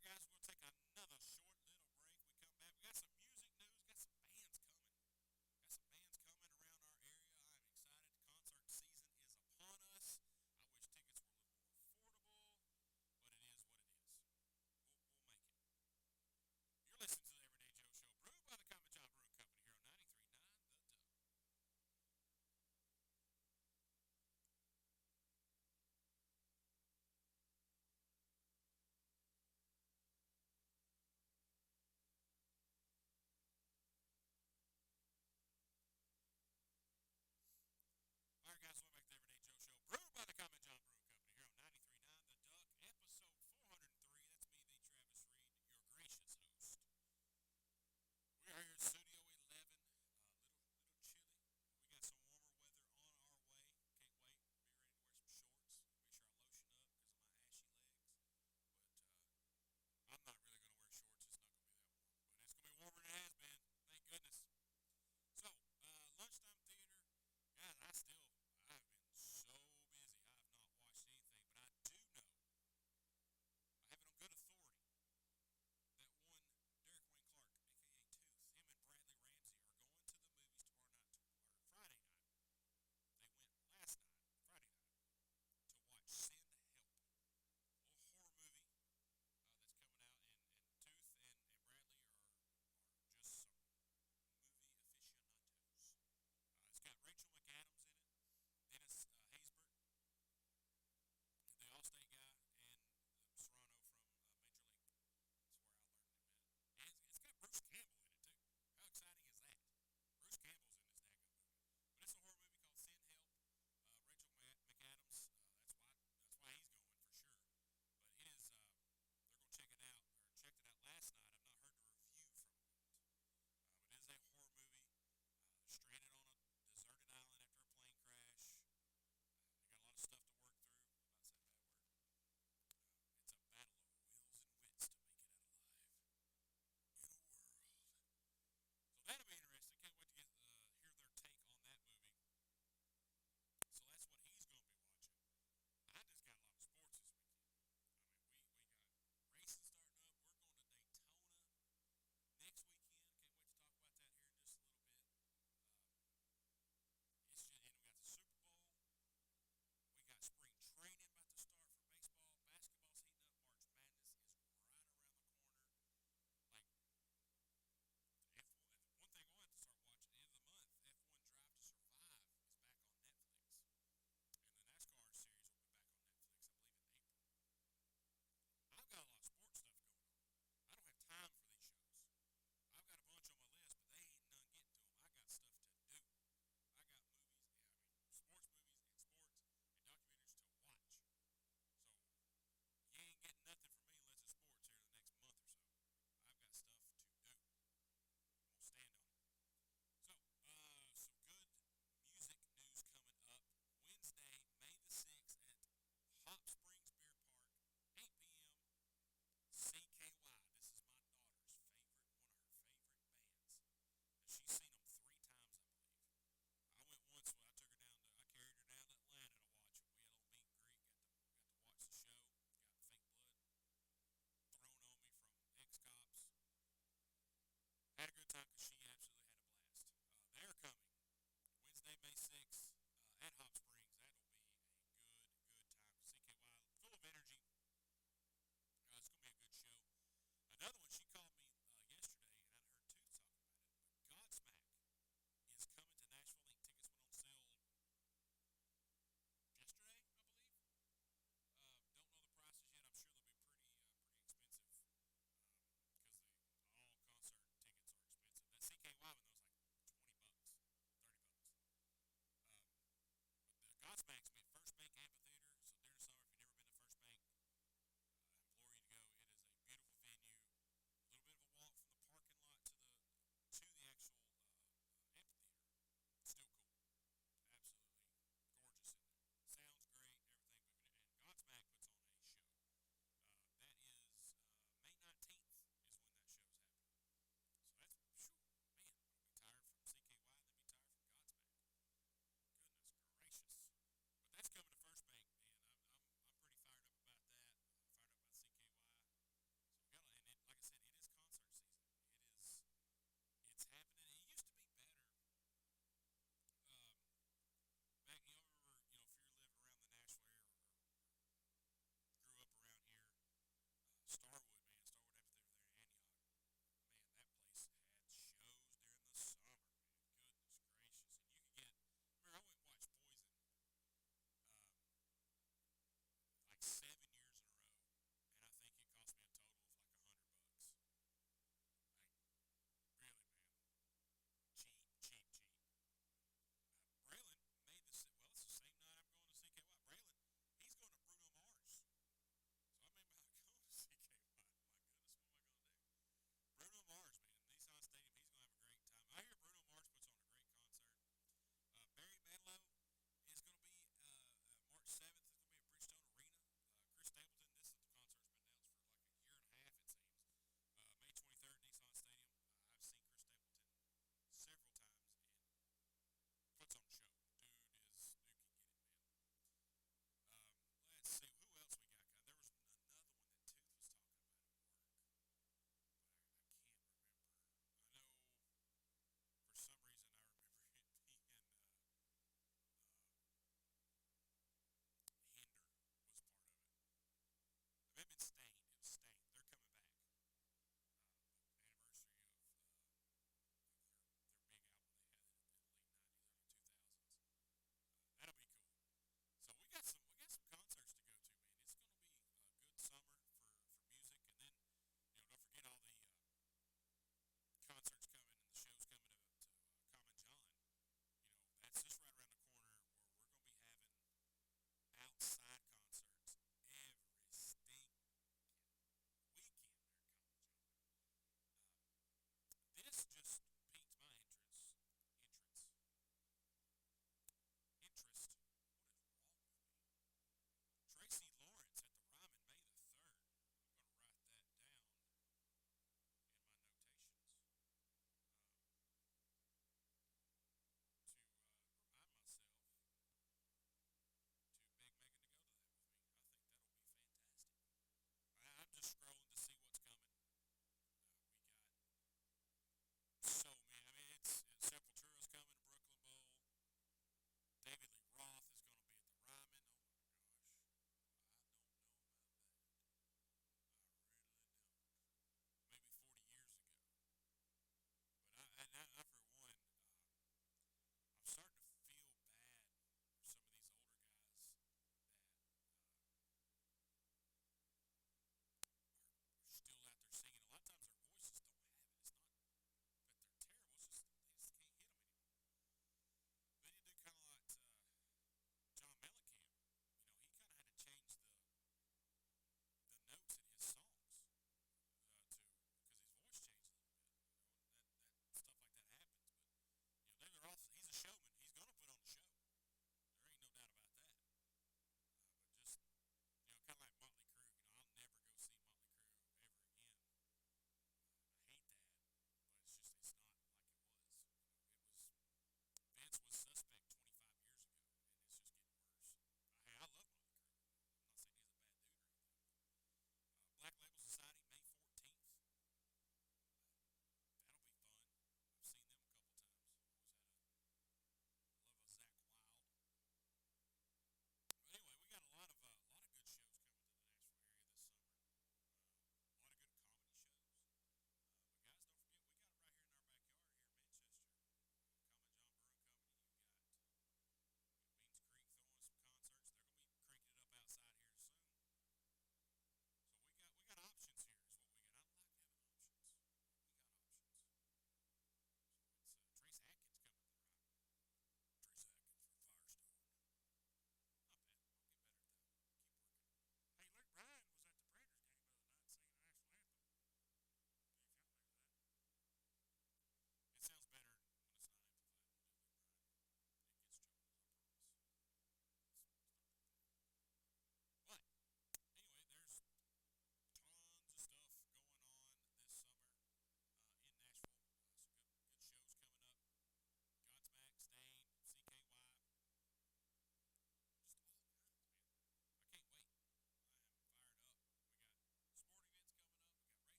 right, guys, we're going to take another short little break. We come back. We got some music news, got some bands coming. Got some bands coming around our area. I'm excited. Concert season is upon us. I wish tickets were a little more affordable, but it is what it is. We'll make it. You're listening to the Everyday Joe Show, brewed by the Common John Brewing Company here on 93.9 The Dub.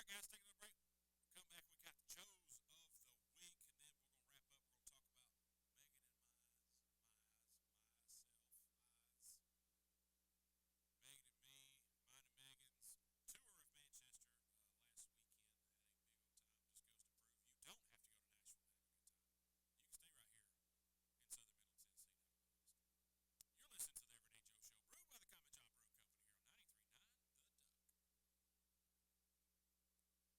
right, guys, take another break. We'll come back. We got the Joes of the week, and then we're gonna wrap up. We're gonna talk about Megan and Megan and me, mine and Megan's tour of Manchester last weekend. Had a big old time. Just goes to prove you don't have to go to Nashville to have a good time. You can stay right here in Southern Middle Tennessee and have a blast. You're listening to the Everyday Joe Show, brewed by the Common John Brew Company here on 93.9 The Duck.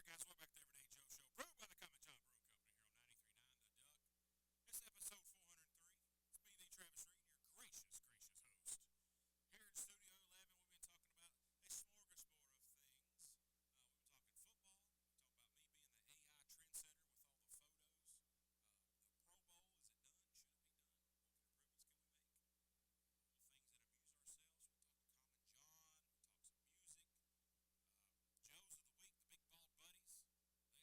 guys, welcome back to Everyday Joe Show. Brewed by the Common John Brewing Company here on 93.9 The Duck. It's episode 403. It's me, the Travis Reed, your gracious host. Here in Studio 11, we've been talking about a smorgasbord of things. We've been talking football. We talked about me being the AI trendsetter with all the photos. The Pro Bowl, is it done? Should it be done? What improvements can we make? Things that amuse ourselves. We'll talk Common John. We'll talk some music. Joes of the week, the Big Bald Buddies.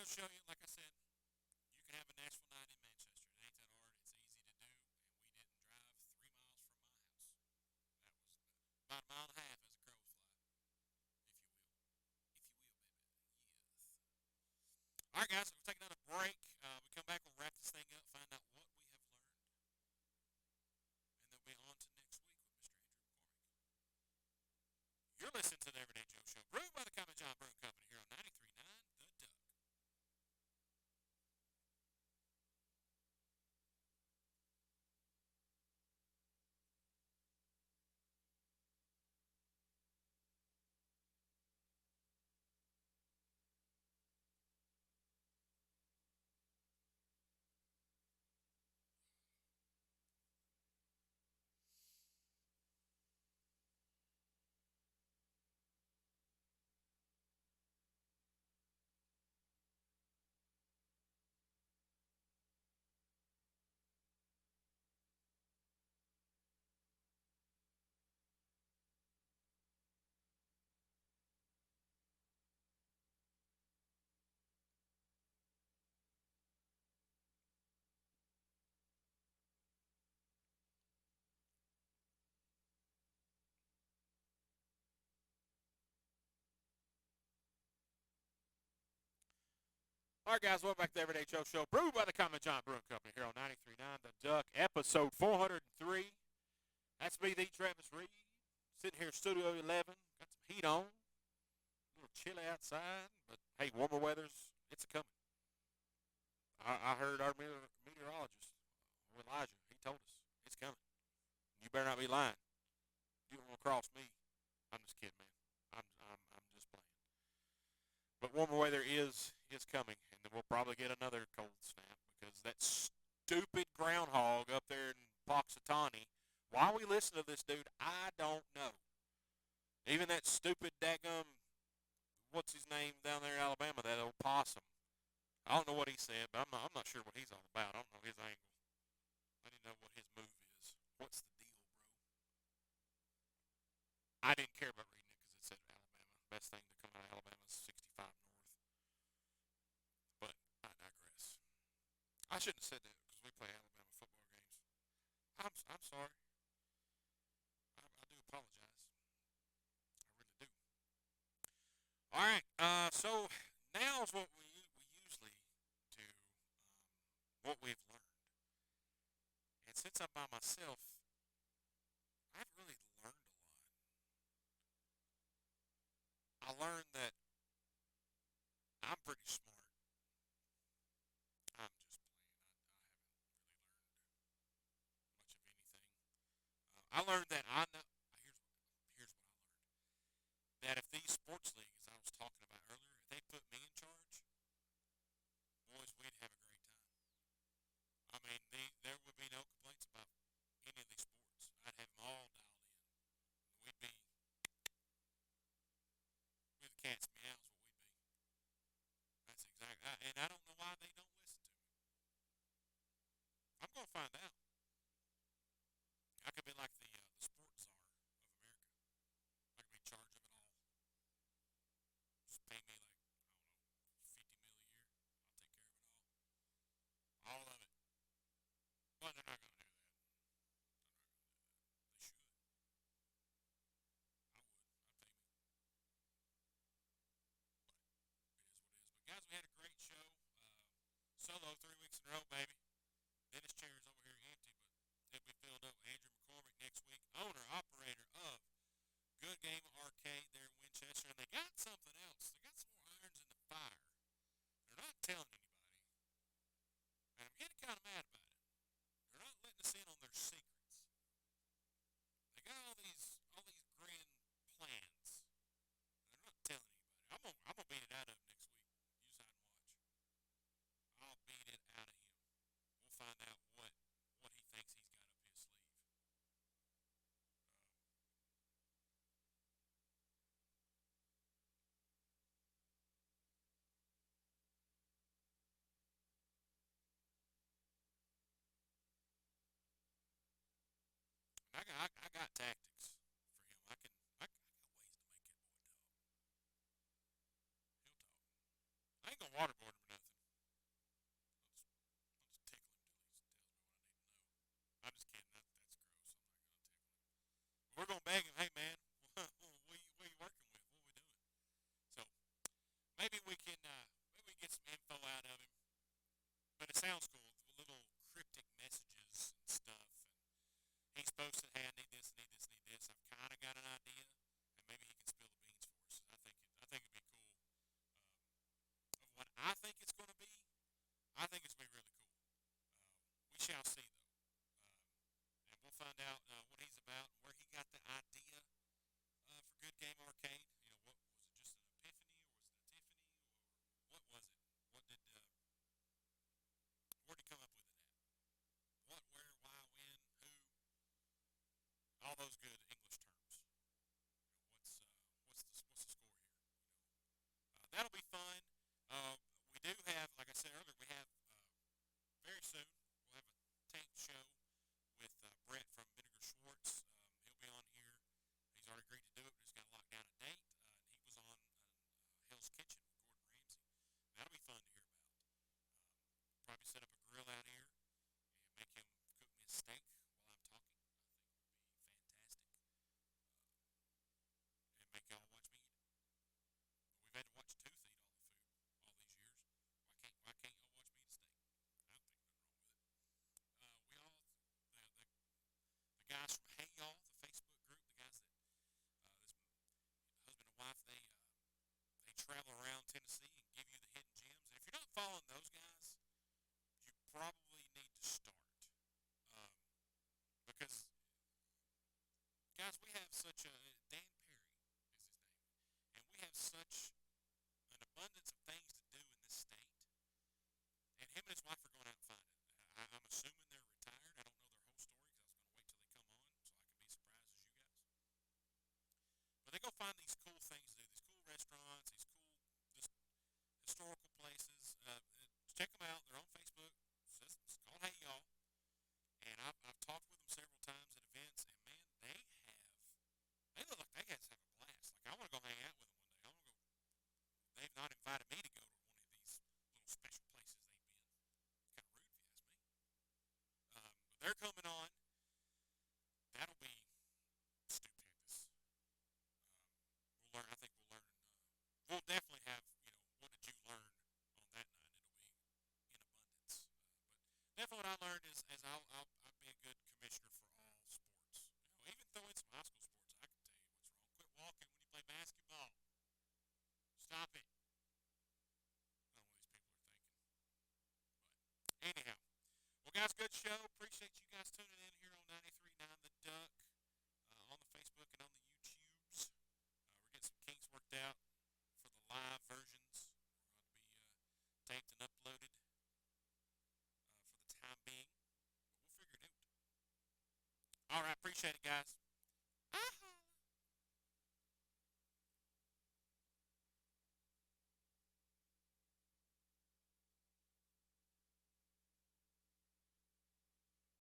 show you, like I said, you can have a Nashville night in Manchester. It ain't that hard. It's easy to do, and we didn't drive 3 miles from my house. That was about a mile and a half as a crow fly, if you will, baby. Yes. All right, guys, we'll take another break. We come back, we'll wrap this thing up, find out what we have learned, and then we'll be on to next week with Mr. Andrew McCormick. You're listening to the Everyday Joe Show, brewed by the Common John Brewing Company here on 93.9 The Duck. All right, guys, welcome back to the Everyday Joe Show, brewed by the Common John Brewing Company here on 93.9 The Duck, episode 403. That's me, the Travis Reed, sitting here in Studio 11. Got some heat on, a little chilly outside, but hey, warmer weather's, it's a-coming. I heard our meteorologist, Elijah, he told us it's coming. You better not be lying. You don't want to cross me. I'm just kidding, man. I'm just playing. But warmer weather is coming, and then we'll probably get another cold snap because that stupid groundhog up there in Poxitani, why we listen to this dude, I don't know. Even that stupid daggum, what's his name down there in Alabama, that old possum. I don't know what he said, but I'm not sure what he's all about. I don't know his angle. I didn't know what his move is. What's the deal, bro? I didn't care about reading it because it said Alabama. Best thing to come out of Alabama is 65 North. But I digress. I shouldn't have said that because we play Alabama football games. I'm sorry. I do apologize. I really do. All right. So now is what we usually do, what we've learned. And since I'm by myself, I've really learned a lot. I learned that I'm pretty smart. I'm just playing. I haven't really learned much of anything. I learned that I know. Here's what I learned. That if these sports leagues I was talking about earlier, if they put me in charge, boys, we'd have a great time. I mean, there would be no complaints about any of these sports. I'd have them all dialed in. We'd be the cat's meows. What we'd be. That's exactly. And I don't know why they don't listen to me. I'm gonna find out. I could be like the sports czar of America. I could be in charge of it all. Just pay me like, I don't know, 50 mil a year. I'll take care of it all. All of it. But they're not gonna do that. They should. I would. I'd pay me. But it is what it is. But guys, we had a great show. Solo 3 weeks in a row, baby. Dennis chair's over here empty, but it'll be filled up with Andrew McCormick next week. Owner, operator of Good Game Arcade there in Winchester. And they got something else. They got some more irons in the fire. They're not telling anybody. And I'm getting kind of mad about it. They're not letting us in on their secrets. They got all these grand plans. They're not telling anybody. I'm gonna beat it out of them next week. You decide and watch. I'll beat it out of him. We'll find out what he thinks he's got up his sleeve. I got tactics for him. I got ways to make that boy talk. He'll talk. I ain't gonna waterboard him or nothing. maybe we can get some info out of him. But it sounds cool. Little cryptic messages and stuff. And he's posted, "Hey, I need this, need this, need this." I've kind of got an idea, and maybe he can spill the beans for us. I think it'd be cool. Of what I think it's going to be, I think it's going to be really cool. We shall see, though. And we'll find out what he's about and where he got the idea for Good Game Arcade. You know, what was it? Just an epiphany, or was it a Tiffany, or what was it? What did where did he come up with it at? What, where, why, when, who? All those good English terms. You know, what's the score here? That'll be fun. We do have, like I said earlier, we have very soon we'll have a tape show with Brett from Vinegar Schwartz. He'll be on here. He's already agreed to do it. We just got to lock down a date. And he was on Hell's Kitchen with Gordon Ramsay. That'll be fun to hear about. Probably set up a grill out here and make him cook me a steak while I'm talking. I think would be fantastic. And make y'all watch me eat it. We've had to watch Tooth eat all the food all these years. Why can't y'all watch me eat a steak? I don't think nothing wrong with it. We all the guys from Hey Y'all, the Facebook group, the guys that this husband and wife, they travel around Tennessee and give you the hidden gems. And if you're not following those guys, you probably need to start. Because guys, we have such a Dan Perry is his name, and we have such an abundance of things to do in this state. And him and his wife are going out and finding it. I'm assuming they're retired. I don't know their whole story because I was going to wait till they come on so I can be surprised as you guys. But they go find these cool things to do, these cool restaurants, these cool just historical places. Check them out. They're on Facebook. It's called Hey Y'all. And I've talked with them several times at events, and man, they look like they guys have a blast. Like I want to go hang out with them one day. I want to go. They've not invited me to go to one of these little special places they've been. It's kind of rude if you ask me. But they're coming on. That'll be stupendous. We'll learn. I think we'll learn. We'll definitely have. What did you learn on that night? It'll be in abundance. But definitely, what I learned is I'll be a good commissioner for all sports. Even throw in some high school sports. I can tell you what's wrong. Quit walking when you play basketball. Stop it. I don't know what these people are thinking. But anyhow, well, guys, good show. Appreciate you guys tuning in here on 93.9 The Duck on the Facebook and on the YouTubes. We're getting some kinks worked out for the live versions. We're going to be taped and uploaded for the time being. But we'll figure it out. All right. Appreciate it, guys.